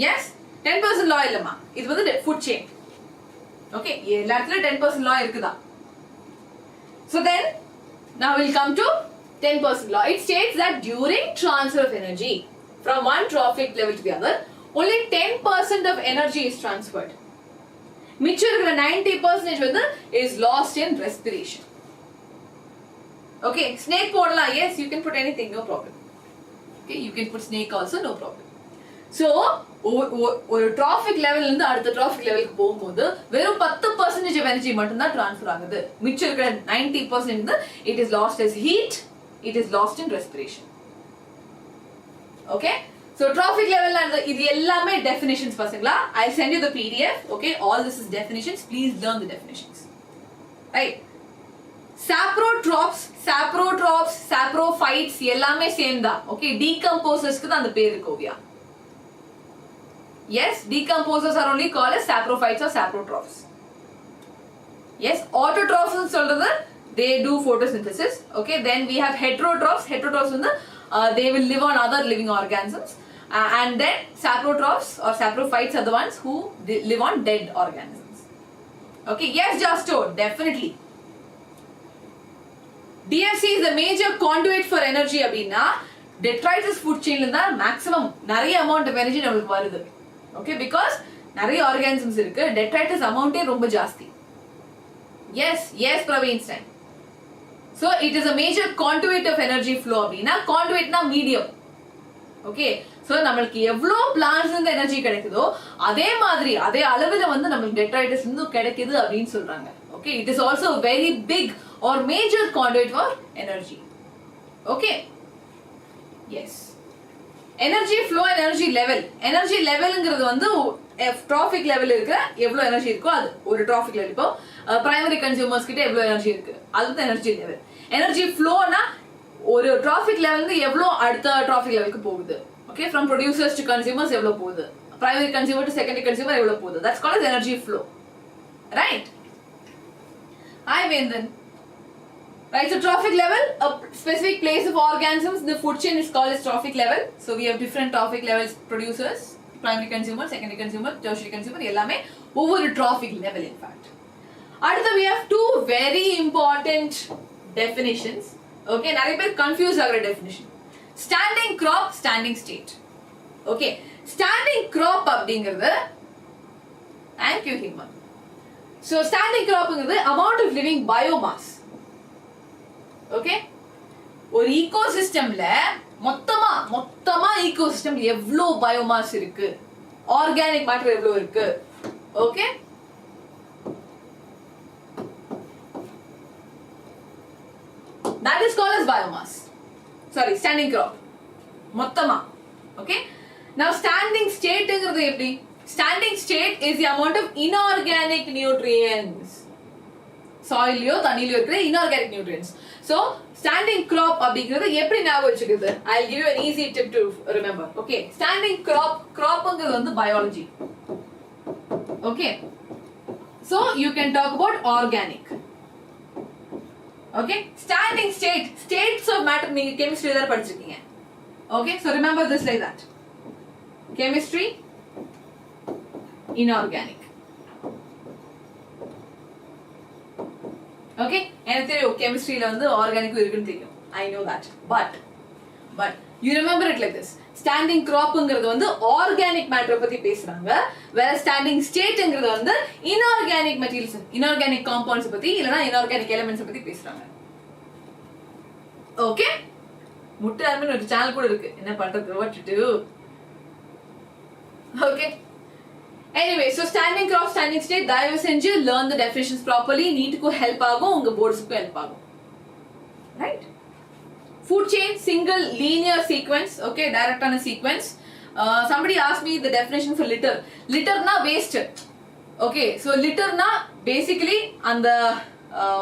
Yes, 10% law இல்லமா, இது வந்து food chain. Okay, எல்லா இடத்துல 10% law இருக்குதா. So then now we'll come to 10% law. It states that during transfer of energy from one trophic level to the other, only 10% of energy is transferred. மிச்சம் இருக்கிற 90% வந்து is lost in respiration. Okay, snake போடலாம். Yes, you can put anything, no problem. Okay, you can put snake also, no problem. So ஒரு trophic level இருந்து அடுத்த trophic levelக்கு போகும்போது வெறும் 10% of energy மட்டும் தான் ட்ரான்ஸ்ஃபர் ஆகுது. மிச்சம் இருக்கிற 90% it is lost as heat, it is lost in respiration. Okay, so trophic level and இது எல்லாமே definitions பசங்களா. I'll send you the PDF. Okay, all this is definitions. Please learn the definitions. Right. Saprotrophs, saprophytes எல்லாமே same தான். Okay, decomposers-க்கு தான் அந்த பேர் இருக்கு Oviya. Yes, decomposers are only called as saprophytes or saprotrophs. Yes, autotrophs னு சொல்றது they do photosynthesis. Okay, then we have heterotrophs. Heterotrophs வந்து they will live on other living organisms. And then saprotrophs or saprophytes are the ones who live on dead organisms. Okay, yes, Justo, definitely. DFC is the major conduit for energy அப்படின்னா detritus food chain ல தான் maximum நிறைய amount of energy நமக்கு வருது. Okay, because நிறைய organisms இருக்கு, detritus amount ரொம்ப ஜாஸ்தி. Yes, Praveen Stein. So it is a major conduit of energy flow அப்படின்னா conduit னா medium. ஓகே சோ நமக்கு எவ்வளவு பிளான்ட்ஸ்ல இருந்து எனர்ஜி கிடைக்குதோ அதே மாதிரி அதே அளவுல வந்து நமக்கு டெட்ரைட்ஸ்ல இருந்து கிடைக்குது அப்படின்னு சொல்றாங்க. Okay it is also very big or major conduit for energy. Okay yes energy flow and energy லெவல்ங்கிறது வந்து ட்ராஃபிக் லெவல் இருக்கிற எவ்வளவு எனர்ஜி இருக்கோ அது ஒரு ட்ராஃபிக் லெவல். இப்போ பிரைமரி கன்சியூமர்ஸ் கிட்ட எவ்வளவு எனர்ஜி இருக்கு அதுதான் எனர்ஜி லெவல். எனர்ஜி ஃப்ளோனா ஒரு ட்ராஃபிக் லெவல் இருந்து எவ்வளவு அடுத்த ட்ராஃபிக் லெவலுக்கு போகுது. Okay from producers to consumers எவ்வளவு போகுது, primary consumer to secondary consumer எவ்வளவு போகுது. That's called as energy flow. Right? Hi Vedantu. Right, so trophic level, a specific place of organisms in the food chain is called as trophic level. So we have different trophic levels, producers, primary consumer, secondary consumer, tertiary consumer, எல்லாமே ஒவ்வொரு trophic level in fact. அடுத்து we have two very important definitions. Okay, நிறைய பேர் confuse ஆகிற definition. Standing crop, standing state. Okay, standing crop அப்படிங்கிறது thank you Hima. So standing crop ங்கிறது amount of living biomass. Okay ஒரு ஈகோசிஸ்டம்ல மொத்தமா ecosystem எவ்வளவு biomass இருக்கு, ஆர்கானிக் மேட்டர் எவ்வளவு இருக்கு. Okay that is called as biomass. Sorry, standing crop மொத்தமா. Okay now standing state ங்கிறது எப்படி? Standing state is the amount of inorganic nutrients. சாயிலியோ தண்ணியிலோ இருக்கிற inorganic nutrients. So standing crop அப்படிங்கிறது எப்படி ஞாபகம் வச்சுக்கிறது? I'll give you an easy tip to remember. Okay, standing cropங்கிறது வந்து biology. Okay, so you can talk about organic. Okay, standing states of matter நீங்க chemistry தான் படிச்சிருக்கீங்க. Okay, so remember this like that. Chemistry, inorganic. Okay, எனக்கு தெரியும் கெமிஸ்ட்ரியில வந்து ஆர்கானிக்கும் இருக்குன்னு தெரியும். I know that. But you remember it like this. Standing cropங்கிறது வந்து organic மேட்டரை பத்தி பேசுறாங்க. வேற ஸ்டாண்டிங் ஸ்டேட்ங்கிறது வந்து இன்ஆர்கானிக் மெட்டீரியல்ஸ், இன்ஆர்கானிக் காம்பவுண்ட்ஸ் பத்தி இல்லனா இன்ஆர்கானிக் எலிமெண்ட்ஸ் பத்தி பேசுறாங்க. ஓகே, முட்டை அருமைன்னு ஒரு சேனல் கூட இருக்கு. என்ன பண்றது? What to do? Okay. Anyway, so standing crop, standing state, தயவு செஞ்சு learn the definitions properly. நீட்டுக்கு ஹெல்ப் ஆகும், உங்க போர்ட்ஸ்க்கு ஹெல்ப் ஆகும். Right? Food chain, single linear sequence. Okay, direct on a sequence. Somebody asked me the definition for litter. Litter na waste. Okay, so litter na basically on the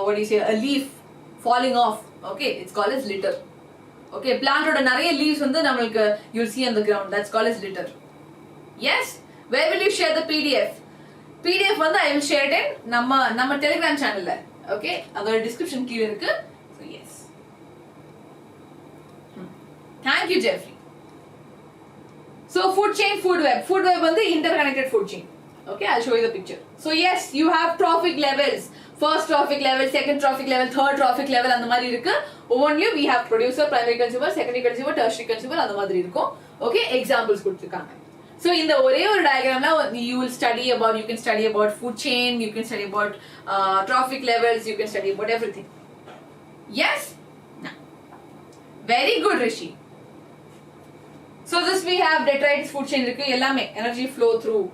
what do you say, a leaf falling off. Okay, it's called as litter. Okay, plant oda nariya leaves வந்து நமக்கு you'll see on the ground. That's called as litter. Yes? Where will you share the PDF? PDF வந்து I will share it in நம்ம Telegram channel. Okay, அதோட description கீழ இருக்கு. So yes. Thank you Jeffrey. So food chain, food web வந்து interconnected food chain. Okay, I'll show you the picture. So yes, you have trophic levels. First trophic level, second trophic level, third trophic level அந்த மாதிரி இருக்கு. Only we have producer, primary consumer, secondary consumer, tertiary consumer அந்த மாதிரி இருக்கும். Okay, examples கொடுத்திருக்காங்க. So in the ஒரே ஒரு diagramல you can study about food chain, you can study about trophic levels, you can study about everything. Yes? No. Very good Rishi. So this we have detritus food chain இருக்கு எல்லாமே energy flow through.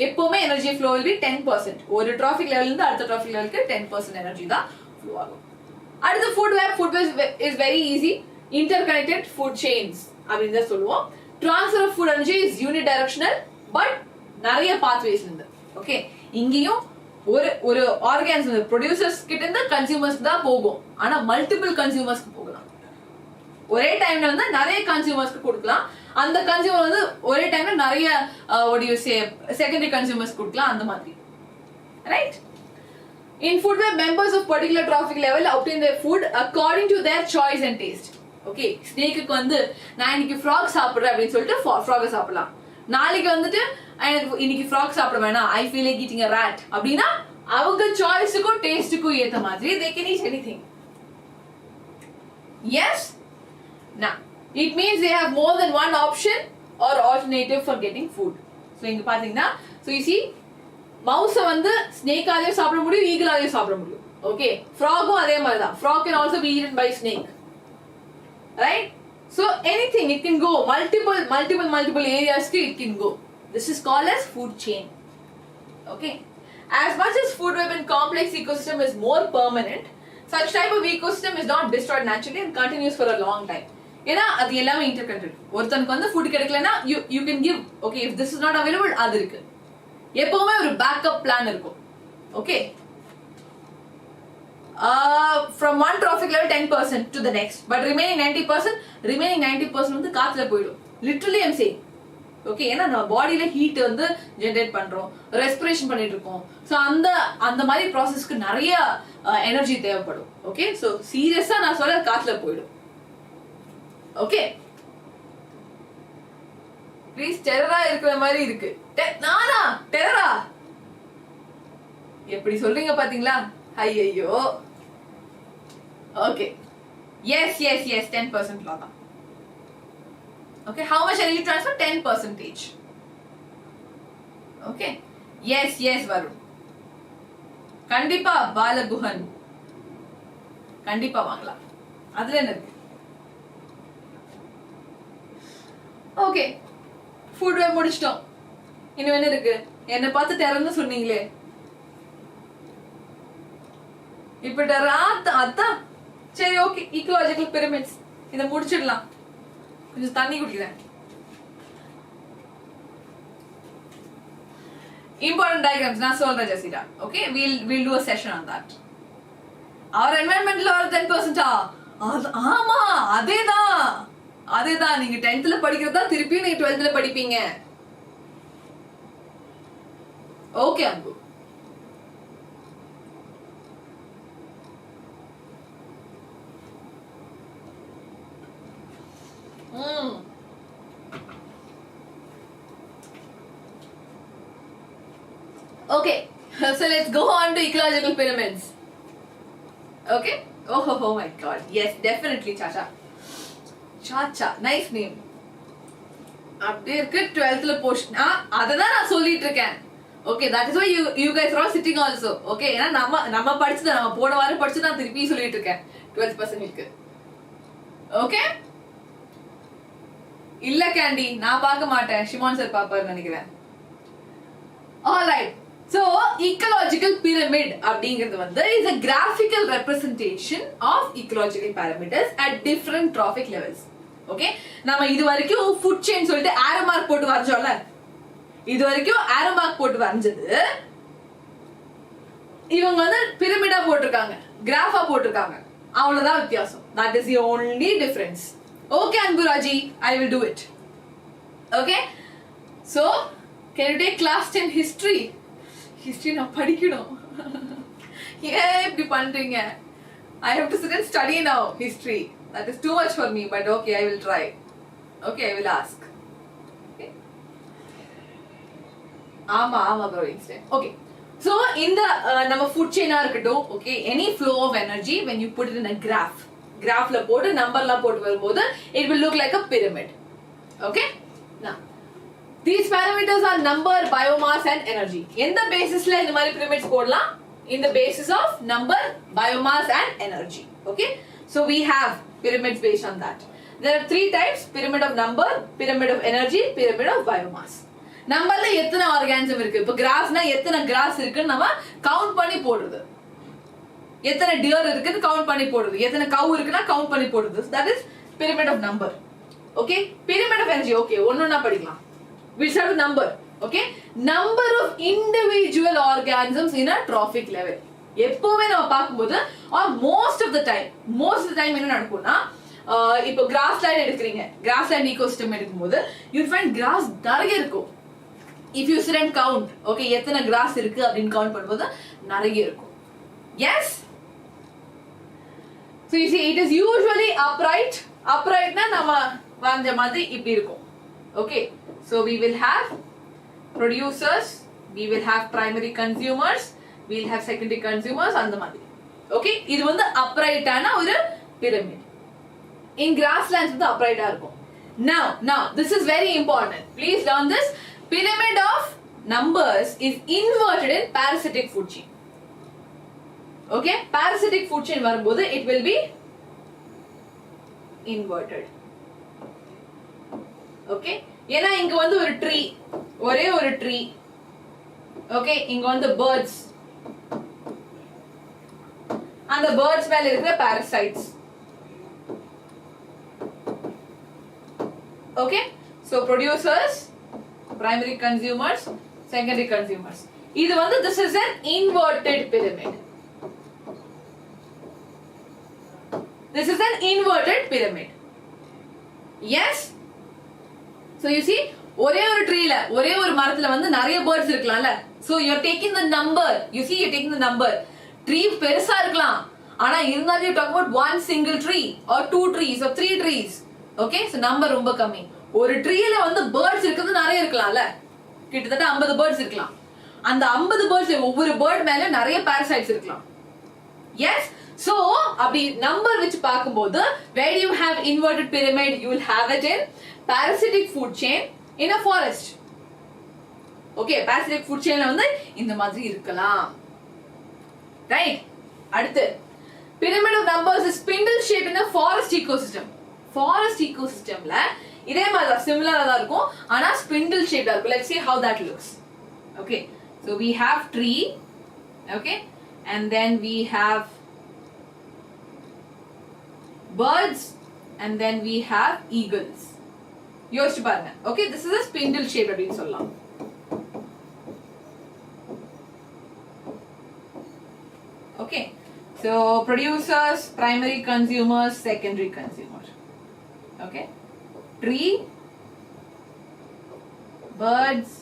எப்பவுமே energy flow will be 10%. ஒரு trophic level இருந்து அடுத்த trophic levelக்கு 10% energy தான் flow ஆகும். அடுத்து food web is very easy. Interconnected food chains அப்படினு தான் சொல்லுவோம். Transfer of food energy is unidirectional but நிறைய pathways இருந்து. Okay, இங்கேயும் ஒரு ஆர்கானிசம் producers கிட்ட இருந்து consumers தான் போகும். ஆனா multiple consumers க்கு போகலாம். ஒரே டைம்ல வந்து நிறைய கன்சியூமர்ஸ்க்கு கொடுக்கலாம். அந்த கன்சியூமர் வந்து ஒரே டைம்ல நிறைய what do you say secondary consumers கொடுக்கலாம் அந்த மாதிரி. Right? In food web, members of particular trophic level obtain their food according to their choice and taste. Okay, snake க்கு வந்து நான் இன்னைக்கு frog சாப்பிடுறேன் அப்படினு சொல்லிட்டு frog சாப்பிடலாம். நாளைக்கு வந்துட்டு எனக்கு இன்னைக்கு frog சாப்பிட வேணாம், I feel like eating a rat அப்படினா அவங்க சாய்ஸ்க்கும் டேஸ்ட்க்கும் ஏத்த மாதிரி they can eat anything. Yes? Now, it means they have more than one option or alternative for getting food. So இங்க பாத்தீங்கன்னா, so you see mouse வந்து snake ஆலயும் சாப்பிட முடியும், eagle ஆலயும் சாப்பிட முடியும். Okay, frog அதே மாதிரி தான். Frog can also be eaten by snake. Right? So anything, it can go multiple areas, it can go. This is called as food chain. Okay. As much as food web and complex ecosystem is more permanent, such type of ecosystem is not destroyed naturally and continues for a long time. ஏன்னா அது எல்லாமே interconnected. ஒருத்தனுக்கு வந்து food கிடைக்கலனா you can give, okay, if this is not available, அது இருக்கு. எப்பவுமே ஒரு பேக்கப் பிளான் இருக்கும். Okay. From one trophic level 10% to the next, but remaining 90% வந்து காத்துல போயிடும். Literally I'm saying. Okay, ஏன்னா நம்ம பாடியில ஹீட் வந்து ஜெனரேட் பண்றோம், ரெஸ்பிரேஷன் பண்ணிட்டு இருக்கோம். சோ அந்த மாதிரி ப்ராசஸ்க்கு நிறைய எனர்ஜி தேவைப்படும். ஓகே, சோ சீரியஸா நான் சொல்ல காத்துல போயிடும். ஓகே, ப்ளீஸ் டெரரா இருக்கிற மாதிரி இருக்கு. நானா டெரரா எப்படி சொல்றீங்க பாத்தீங்களா? ஐயோ. ஓகே, yes 10% law தான். Okay, how much energy transfer? 10%. Okay, yes வரும். கண்டிப்பா பாலகுஹன் கண்டிப்பா வாங்கலாம். அதுல என்ன இருக்கு? ஓகே, ஃபுட் வே முடிச்சிட்டோம். இன்னும் என்ன இருக்கு? என்ன பார்த்து டெரர்னு சொன்னீங்களே, இப்ப டெரர் அதான். சரி, ஓகே, ஈக்கோலாஜிக்கல் பிரமிட்ஸ் இதை முடிச்சிடலாம். கொஞ்சம் தண்ணி குடிக்கிறேன். Important diagrams நான் சொல்றேன் Jacinda. Okay, we'll do a session on that. Our environmental or 10% ஆமா, அதேதான் நீங்க 10th ல படிக்கிறதா திருப்பி நீங்க 12th ல படிப்பீங்க. ஓகே அன்பு. Okay, so let's go on to ecological pyramids. Okay, oh my god, yes, definitely Chacha, nice name. அப்படியே இருக்கு 12th ல போர்ஷன். அததான் நான் சொல்லிட்டு இருக்கேன். Okay, that is why you guys are all sitting also. Okay, ஏன்னா நம்ம படிச்சது, நம்ம போன வாரம் படிச்சு நான் திருப்பி சொல்லிட்டு இருக்கேன் 12th பசங்களுக்கு. Okay, இல்ல கேண்டி நான் பார்க்க மாட்டேன், ஷிமான் சார் பாப்பாரு நினைக்கிறேன். Alright, so ecological pyramid அப்படிங்கிறது வந்து is a graphical representation of ecological parameters at different trophic levels. Okay, நாம இது வரைக்கும் food chain சொல்லிட்டு arrow mark போட்டு வரைஞ்சோம்ல, இது வரைக்கும் arrow mark போட்டு வரைஞ்சது இவங்க வந்து பிரமிடா போட்டிருக்காங்க, கிராஃபா போட்டிருக்காங்க, அவ்வளவுதான் வித்தியாசம். That is the only difference. Okay Anburaji, I will do it. Okay, so can you take class 10 history நான் படிக்கணும். ஏன் இப்படி பண்றீங்க? I have to sit and study now history. That is too much for me, but okay, I will try. Okay, I will ask. Okay, ஆமா bro, instant. Okay, so in the நம்ம food chain ஆ இருக்கட்டும், okay, any flow of energy when you put it in a graphல போட்டு நம்பர்ல போட்டு வரும்போது it will look like a pyramid. Okay, now these parameters are number, biomass and energy. எந்த பேசிஸ்ல இந்த மாதிரி pyramids போடலாம்? In the basis of number, biomass and energy. Okay, so we have pyramids based on that. There are 3 types: pyramid of number, pyramid of energy, pyramid of biomass. நம்பர்ல எத்தனை organism இருக்கு? இப்ப கிராஸ்னா எத்தனை கிராஸ் இருக்குன்னு நம்ம count பண்ணி போடுறது, எத்தனை டியர் இருக்குன்னு கவுண்ட் பண்ணி போடுறது, எத்தனை கவ் இருக்குன்னா கவுண்ட் பண்ணி போடுறது. That is pyramid of number. Okay, pyramid of energy. Okay, ஒண்ணொண்ணா படிக்கலாம். We'll start with number. Okay, number of individual organisms in a trophic level. எப்பவுமே நம்ம பார்க்கும்போது or most of the time என்ன நடக்கும்னா, இப்போ கிராஸ்லேண்ட் எடுக்கிறீங்க, கிராஸ்லேண்ட் ஈகோசிஸ்டம் எடுக்கும்போது you find grass நிறைய இருக்கும். If you sit and count, okay, எத்தனை கிராஸ் இருக்கு அப்படின்னு கவுண்ட் பண்ணும்போது நிறைய இருக்கும். Yes, so you see it is usually uprightனா நம்ம வரைஞ்ச மாதிரி இப்படி இருக்கும். Okay, so we will have producers, we will have primary consumers, we will have secondary consumers, அந்த மாதிரி. Okay, இது வந்து uprightana ஒரு pyramid. In grasslands வந்து uprightா இருக்கும். Now this is very important, please learn this. Pyramid of numbers is inverted in parasitic food chain. Okay, parasitic food chain வரும்போது it will be inverted. Okay, ஏனா இங்க வந்து ஒரு ட்ரீ, ஒரே ஒரு ட்ரீ. Okay, இங்க வந்து birds. அந்த birds மேல இருக்கிற parasites. Okay, so producers, primary consumers, secondary consumers. இது வந்து this is an inverted pyramid. This is an inverted pyramid. Yes. So you see, ஒரே ஒரு ட்ரீல, ஒரே ஒரு மரத்துல வந்து நிறைய birds இருக்கலாம்ல. So you are taking the number. You see, you are taking the number. Tree பெருசா இருக்கலாம். ஆனா இருந்தாலும் you talk about one single tree or two trees or three trees. Okay, so number ரொம்ப கம்மி. ஒரு ட்ரீல வந்து birds இருக்குது நிறைய இருக்கலாம்ல. கிட்டத்தட்ட 50 birds இருக்கலாம். அந்த 50 birds ஒவ்வொரு bird மேல நிறைய parasites இருக்கலாம். Yes. So, அப்படி number வச்சு பாக்கும்போது, where do you have inverted pyramid? You will have it in parasitic food chain in a forest. Okay, parasitic food chain வந்து இந்த மாதிரி இருக்கலாம். Right? அடுத்து, pyramid of numbers is spindle shaped in a forest ecosystem. Forest ecosystemல இதே மாதிரி similar தான் இருக்கும். ஆனா spindle shaped இருக்கும். Let's see how that looks. Okay. So we have tree. Okay. And then we have birds, and then we have eagles. யோசிச்சு பாருங்க. Okay, this is a spindle shape அப்படினு சொல்லலாம். Okay, so producers, primary consumers, secondary consumers. Okay, tree, birds,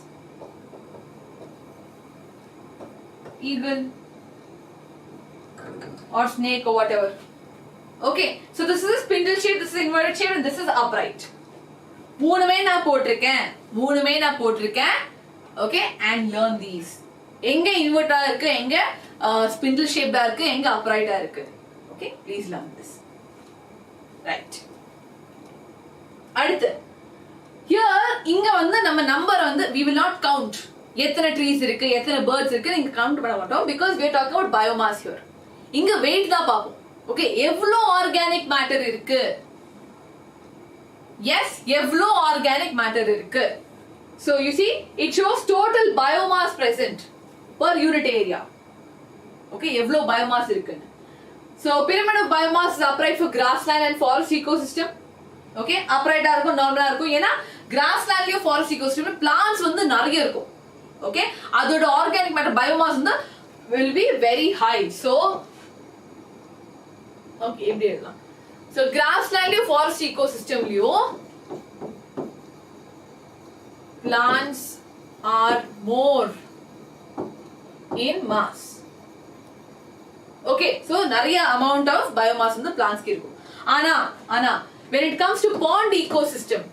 eagle or snake or whatever. Okay, so this is a spindle shape, this is inverted shape, and this is upright. மூணுமே நான் போட்டிருக்கேன். Okay, and learn these. எங்க இன்வெர்ட்டா இருக்கு, எங்க spindle ஷேப்டா இருக்கு, எங்க அப்ரைட்டா இருக்கு. Okay, please learn this. Right. அடுத்து, here இங்க வந்து நம்ம நம்பர் வந்து we will not count. எத்தனை trees இருக்கு, எத்தனை birds இருக்கு இங்க கவுண்ட் பண்ண மாட்டோம், because we are talking about biomass here. இங்க weight தான் பாப்போம். Okay, எவ்வளோ ஆர்கானிக் மேட்டர் இருக்கு. Yes, எவ்வளோ ஆர்கானிக் மேட்டர் இருக்கு. So you see, it shows total biomass present per unit area. Okay, எவ்வளோ biomass இருக்குன்னு. So pyramid of biomass is upright for grassland and forest ecosystem. Okay, upright ஆ இருக்கும், நார்மலா இருக்கும். ஏன்னா grasslandலயும் forest ecosystem plants வந்து நிறைய இருக்கும். Okay, அதோட ஆர்கானிக் மேட்டர் biomass வந்து will be very high. So okay, எப்படி எழுதலாம். So grasslandலயும் forest ecosystemலயும் plants are more in mass. Okay, so நிறைய amount of biomass வந்து plants இருக்கும். ஆனா when it comes to pond ecosystem,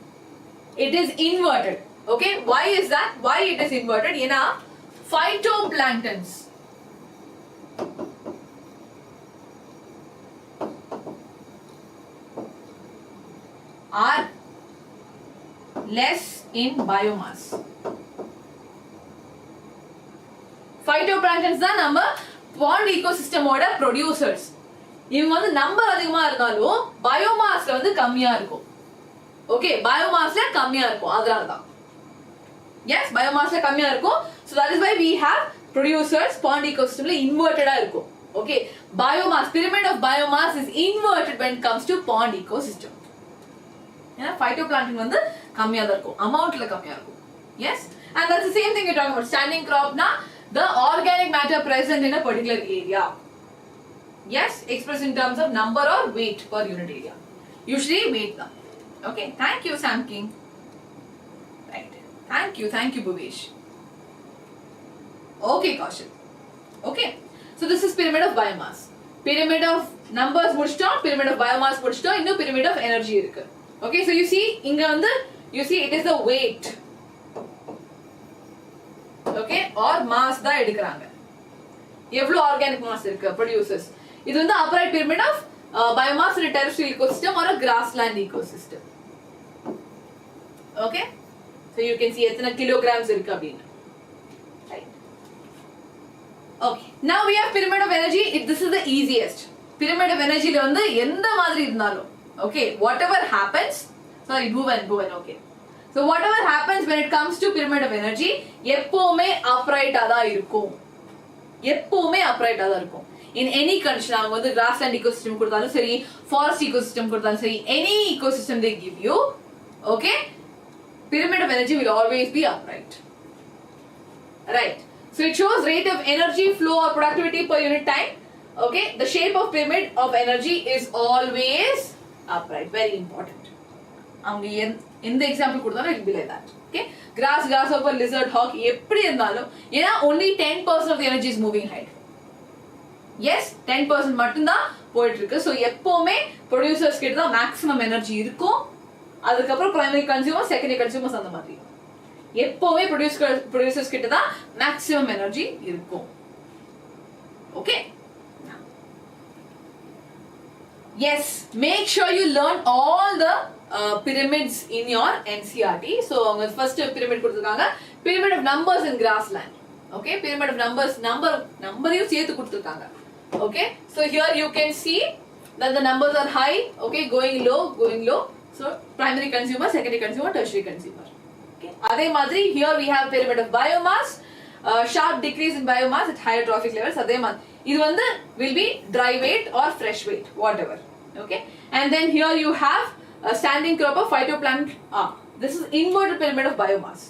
it is inverted. Okay, why is that? Why it is inverted? ஏன்னா phytoplanktons are less in biomass. Phytoplanktons தான் நம்ம pond ecosystem ஓட producers. இவங்க வந்து நம்பர் அதிகமா இருந்தாலும் பயோமாஸ்ல வந்து கம்மியா இருக்கும். ஓகே, பயோமாஸ்ல கம்மியா இருக்கும், அதனால தான். எஸ், பயோமாஸ்ல கம்மியா இருக்கும். So that is why we have producers pond ecosystemல inverted-ஆ இருக்கும். Okay, biomass, pyramid of biomass is inverted when it comes to pond ecosystem. ஏன்னா phytoplankton வந்து கம்மியா தான் இருக்கும், அமௌண்ட்ல கம்மியா இருக்கும். Yes, and that's the same thing you're talking about. Standing crop na the organic matter present in a particular area. Yes, expressed in terms of number or weight per unit area. Usually weight da. Okay, thank you Sam King. Right, thank you Bhuvesh. Okay Kaushal. Okay, so this is pyramid of biomass. Pyramid of numbers முடிச்சிட்டோம், pyramid of biomass முடிச்சிட்டோம், இன்னும் pyramid of energy இருக்கு. Okay, so you see இங்க வந்து you see it is the weight. Okay, or mass தான் எடுக்கறாங்க. எவ்வளவு organic mass இருக்கு producers. இது வந்து upright pyramid of biomass in a terrestrial ecosystem or a grassland ecosystem. Okay, so you can see எத்தனை kilograms இருக்கு அப்படினா. Right. Okay, now we have pyramid of energy. This is the easiest. Pyramid of energy ல வந்து எந்த மாதிரி இருந்தாலும், okay, whatever happens, sorry, Bhuvan, okay. So whatever happens when it comes to pyramid of energy, எப்பவுமே upright ஆ தான் இருக்கும். எப்பவுமே upright ஆ தான் இருக்கும். In any condition, அவங்க வந்து grassland ecosystem கொடுத்தாலும் சரி, forest ecosystem கொடுத்தாலும் சரி, any ecosystem they give you, okay, pyramid of energy will always be upright. Right. So it shows rate of energy flow or productivity per unit time. Okay, the shape of pyramid of energy is always upright. Very important. அவங்க எந்த example கொடுத்தாலும் it will be like that. Okay, grass, grasshopper, lizard, hawk எப்படி இருந்தாலும் ஏன்னா only 10% of the energy is moving ahead. Yes, 10% மட்டும்தான் போயிட்டு இருக்கு. So எப்பவுமே ப்ரொடியூசர்ஸ் கிட்ட தான் மேக்ஸிமம் எனர்ஜி இருக்கும். அதுக்கப்புறம் பிரைமரி கன்சியூமர், செகண்டரி கன்சியூமர்ஸ் அந்த மாதிரி. எப்பவுமே ப்ரொடியூசர்ஸ் கிட்ட தான் மேக்ஸிமம் எனர்ஜி இருக்கும். Okay. Yes, make sure you learn all the pyramids in your NCERT. So, அவங்க first pyramid கொடுத்திருக்காங்க. Pyramid of numbers in grassland. Okay, pyramid of numbers, numberயும் சேர்த்து கொடுத்திருக்காங்க. Okay, so here you can see that the numbers are high, okay, going low. So, primary consumer, secondary consumer, tertiary consumer. Okay, அதே மாதிரி here we have pyramid of biomass, sharp decrease in biomass at higher trophic levels. அதே மாதிரி இது வந்து will be dry weight or fresh weight, whatever. Okay, and then here you have a standing crop of phytoplankton. This is inverted pyramid of biomass.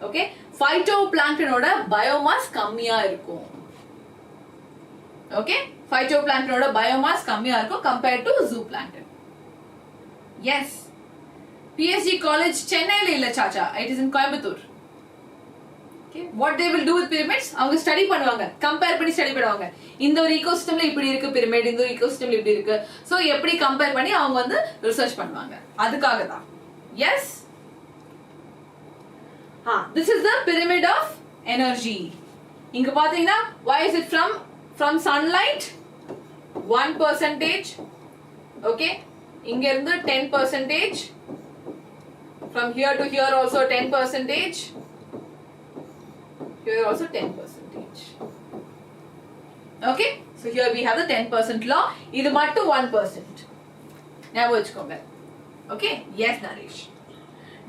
Okay, phytoplankton oda biomass kammiya irukum. Okay, phytoplankton oda biomass kammiya irukum compared to zooplankton. Yes, PSG college Chennai la illa chacha, it is in Coimbatore. Okay, what they will do with pyramids, அவங்க study பண்ணுவாங்க, compare பண்ணி study பண்ணுவாங்க. இந்த ஒரு ஈகோசிஸ்டம்ல இப்படி இருக்கு pyramid, இந்த ஒரு ஈகோசிஸ்டம்ல இப்படி இருக்கு. சோ எப்படி கம்பேர் பண்ணி அவங்க வந்து ரிசர்ச் பண்ணுவாங்க. அதுக்காக தான். S. This is the pyramid of energy. இங்க பாத்தீங்கன்னா why is it from sunlight 1%, okay, இங்க இருந்து 10%, from here to here also 10%, here also 10%. Okay, so here we have the 10% law. இது மட்டும் 1%. ஞாபகம் வச்சுக்கோங்க. Okay, yes Naresh.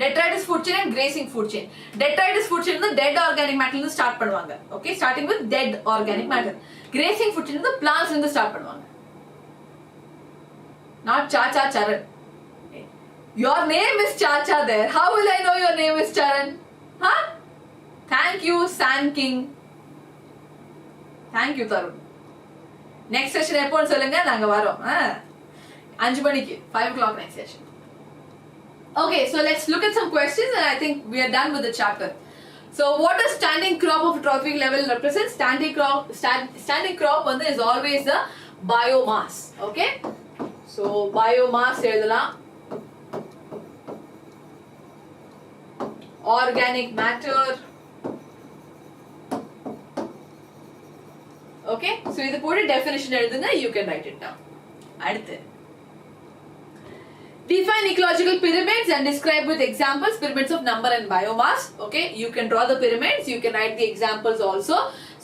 Detritus food chain and grazing food chain. Detritus food chain வந்து dead organic matter இருந்து start பண்ணுவாங்க. Okay, starting with dead organic matter. Grazing food chain வந்து plants இருந்து start பண்ணுவாங்க. Not Chacha Charan. Your name is Chacha there. How will I know your name is Charan? Huh? Thank you, San King. Thank you, Tarun. Next session எப்போ சொல்லுங்க, நாங்க வரோம். 5 மணிக்கு 5 o'clock next session. Okay, so let's look at some questions and I think we are done with the chapter. So what does standing crop of trophic level represent? Standing crop வந்து is always the biomass. Okay? So biomass எழுதலாம். Organic matter. Okay, so இது போட்டு definition எழுதுங்க, you can write it down. அடுத்து define ecological pyramids and describe with examples pyramids of number and biomass. Okay, you can draw the pyramids, you can write the examples also.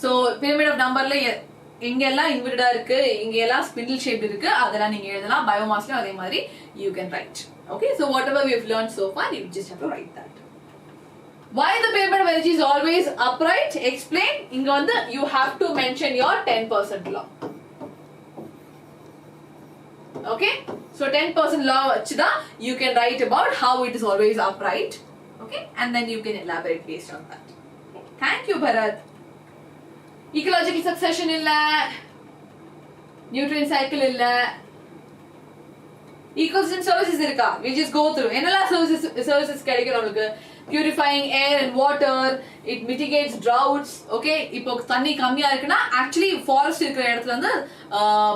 So pyramid of numberல எங்கெல்லாம் inverted இருக்கு, எங்கெல்லாம் spindle shaped இருக்கு, அதெல்லாம் நீங்க எழுதலாம். biomassல அதே மாதிரி you can write. Okay, so whatever we have learned so far, you just have to write that. Why the pyramid of energy is always upright? Explain. இங்க வந்து you have to mention your 10% law. Okay, so 10% law வச்சுதா you can write about how it is always upright. Okay, and then you can elaborate based on that. Okay. Thank you, Bharat. Ecological succession இல்ல, nutrient cycle இல்ல, ecosystem services இருக்கா? We just go through. என்னெல்லாம் services கிடைக்கும் நமக்கு? Purifying air and water, it mitigates droughts. Okay, இப்போ தண்ணி கம்மியா இருக்குன்னா actually forest இருக்கிற இடத்துல வந்து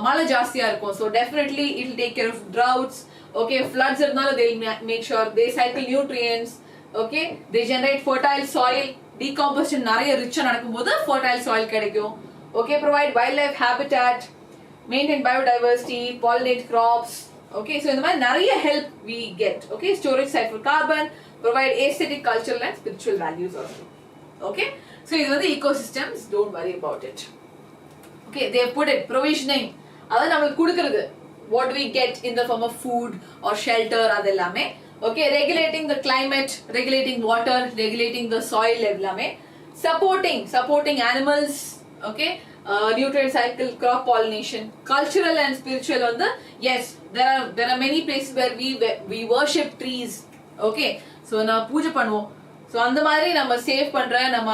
மழை ஜாஸ்தியா இருக்கும். So definitely it will take care of droughts. Okay, floods இருந்தாலும் they make sure they cycle nutrients. Okay, they generate fertile soil. Decomposition நிறைய ரிச்சா நடக்கும்போது fertile soil கிடைக்கும். Okay, provide wildlife habitat, maintain biodiversity, pollinate crops. Okay, so இந்த மாதிரி நிறைய help we get. Okay, storage site for carbon, provide aesthetic, cultural and spiritual values also. Okay, so இது வந்து ecosystems, don't worry about it. Okay, they have put it provisioning, அத நமக்கு கொடுக்கிறது, what we get in the form of food or shelter, அது எல்லாமே Okay, regulating the climate, regulating water, regulating the soil எல்லாமே. Supporting animals, okay, nutrient cycle, crop pollination, cultural and spiritual on the, yes, there are many places where we worship trees, okay, so na பூஜை பண்ணுவோம். So அந்த மாதிரி நம்ம save பண்ற நம்ம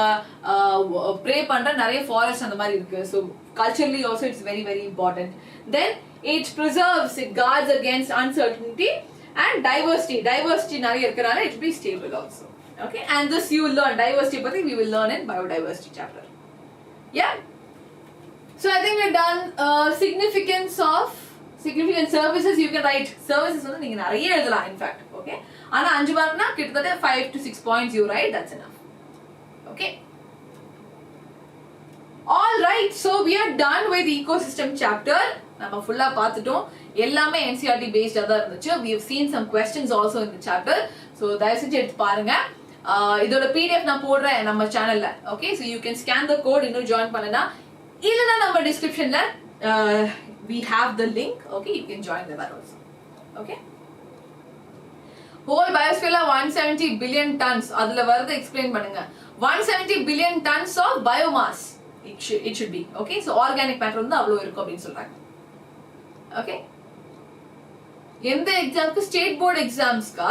pray பண்ற நிறைய ஃபாரஸ்ட் அந்த மாதிரி இருக்கு. So culturally also it's very very important. Then it preserves, it guards against uncertainty and diversity நிறைய இருக்கறனால it will be stable also. Okay, and this you will learn diversity, but we will learn in biodiversity chapter. Yeah, so I think we're done. Significant services you can write. Services வந்து நீங்க நிறைய எழுதலாம் in fact. Okay, ஆனா 5 மார்க்னா கிட்டத்தட்ட 5 to 6 points you write, that's enough. Okay, all right, so we are done with ecosystem chapter. நம்ம ஃபுல்லா பார்த்துட்டோம். எல்லாமே NCERT based தான் இருந்துச்சு. We have seen some questions also in the chapter, so தயவு செஞ்சு எடுத்து பாருங்க. இதோட PDF நான் போடுறேன் நம்ம சேனல்ல. Okay, so you can scan the code இன்னும் join பண்ணனா இல்லனா நம்ம descriptionல we have the link. Okay, you can join there also. Okay, whole biosphere 170 billion tons அதுல வரது explain பண்ணுங்க. 170 billion tons of biomass it should be. Okay, so organic matter வந்து அவ்ளோ இருக்கும் அப்படினு சொல்றாங்க. Okay, எந்த எக்ஸாம்க்கு ஸ்டேட் போர்டு எக்ஸாம்ஸ்க்கா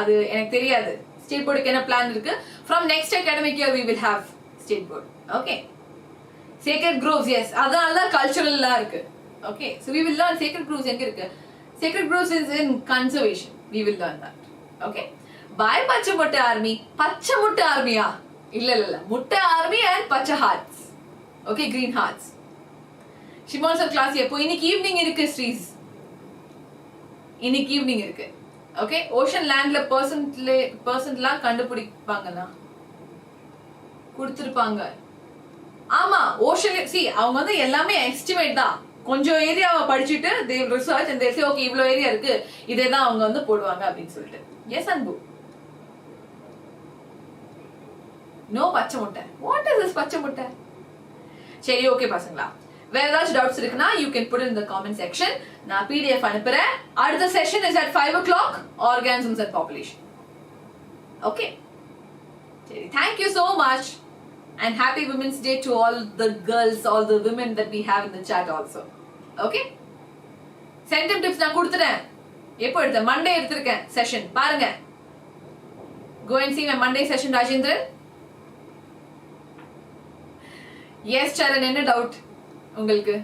அது எனக்கு தெரியாது. ஸ்டேட் போர்டுக்கு என்ன பிளான் இருக்கு? From next academic year we will have state board. Okay, sacred groves, yes, அதனால தான் கல்ச்சரலா இருக்கு. Okay, so we will learn sacred groves எங்க இருக்கு. Sacred groves is in conservation, we will learn that. Okay, by பச்சை முட்டை army. பச்சை முட்டை ஆர்மியா? இல்ல முட்டை ஆர்மி and பச்சை hearts. Okay, green hearts. Shimon sir class எப்போ? இன்னைக்கு ஈவினிங் இருக்கு ஸ்ரீஸ், இன்னைக்கு ஈவினிங் இருக்கு. ஓகே, ஓஷன் லேண்ட்ல பர்சன்ட்லாம் கண்டுபிடிப்பாங்கண்ணா கொடுத்துருப்பாங்க. ஆமா, ஓஷன் சி அவங்க வந்து எல்லாமே எஸ்டிமேட் தான். கொஞ்சம் ஏரியாவை படிச்சுட்டு they will research and they say okay இவ்ளோ ஏரியா இருக்கு, இதே தான் அவங்க வந்து போடுவாங்க அப்படின்னு சொல்லிட்டு. எஸ் அன்பு. நோ பச்சை முட்டை. வாட் இஸ் திஸ் பச்சை முட்டை? சரி, ஓகே பசங்களா, வேற ஏதாச்சும் டவுட்ஸ் இருக்குன்னா you can put it in the comment section. நான் PDF அனுப்புறேன். அடுத்த session is at 5 o'clock, organisms and population. Okay, சரி, thank you so much and happy Women's Day to all the girls, all the women that we have in the chat also. Okay, sentiment tips நான் கொடுத்துறேன். எப்போ எடுத்தேன்? Monday எடுத்திருக்கேன் session, பாருங்க. Go and see my Monday session, Rajendran. Yes Charan, என்ன doubt உங்களுக்கு?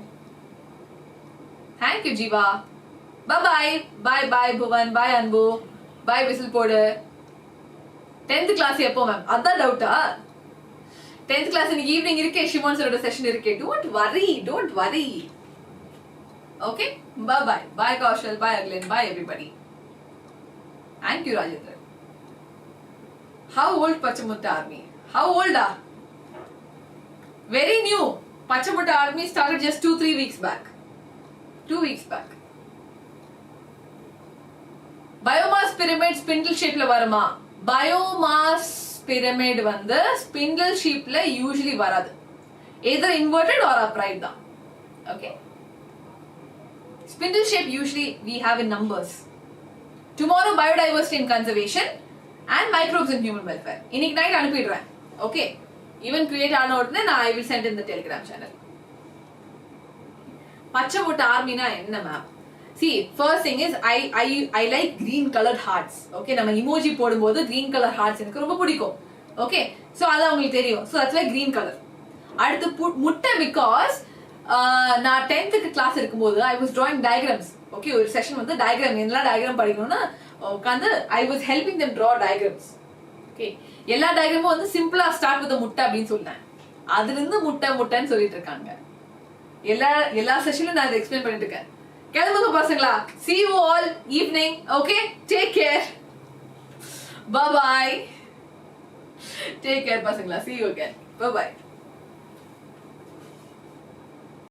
Thank you Jiva. Bye bye Bhuvan, bye Anbu, bye whistle போடு. 10th class எப்போ மேம்? அதான் டவுட்டா? 10th class இன்னைக்கு ஈவினிங் இருக்கே, ஷிமோன் சரோட செஷன் இருக்கே. Don't worry. Okay, bye Kaushal, bye Aglen, bye everybody. Thank you Rajendra. How old Pachamutta army? How old are? Very new. Pachamutta army started just 2-3 weeks back. 2 weeks back. Biomass pyramid spindle shape la varuma. Biomass pyramid வந்து spindle shape la usually varadu. Either inverted or upright da. Okay. Spindle shape usually we have in numbers. Tomorrow biodiversity and conservation and microbes and human welfare. இன்னைக்கு night அனுப்பிடுறேன். Okay. Even create ஆன உடனே நான் I will send in the Telegram channel. பச்சை முட்டை ஆர்மினா என்ன ma'am? See, first thing is I like green colored hearts. Okay, நம்ம emoji போடும்போது green color hearts எனக்கு ரொம்ப பிடிக்கும். Okay, so அது உங்களுக்கு தெரியும். So that's why green color. அடுத்து முட்டை because நான் 10th கிளாஸ் இருக்கும்போது I was drawing diagrams. Okay, ஒரு செஷன் வந்து diagram என்னலாம் diagram படிக்கணும்னா உட்கார்ந்து I was helping them draw diagrams. Okay, எல்லா டயக்ராமும் வந்து சிம்பிளா ஸ்டார்ட் வித் முட்டை அப்படின்னு சொன்னேன். அதுல இருந்து முட்டைன்னு சொல்லிட்டு இருக்காங்க. எல்லா செஷன்லயும் நான் இதை எக்ஸ்பிளைன் பண்ணிட்டு இருக்கேன். கிளம்புங்க பசங்களா. See you all evening. Okay, take care. Bye bye. Take care பசங்களா. See you again. Bye bye.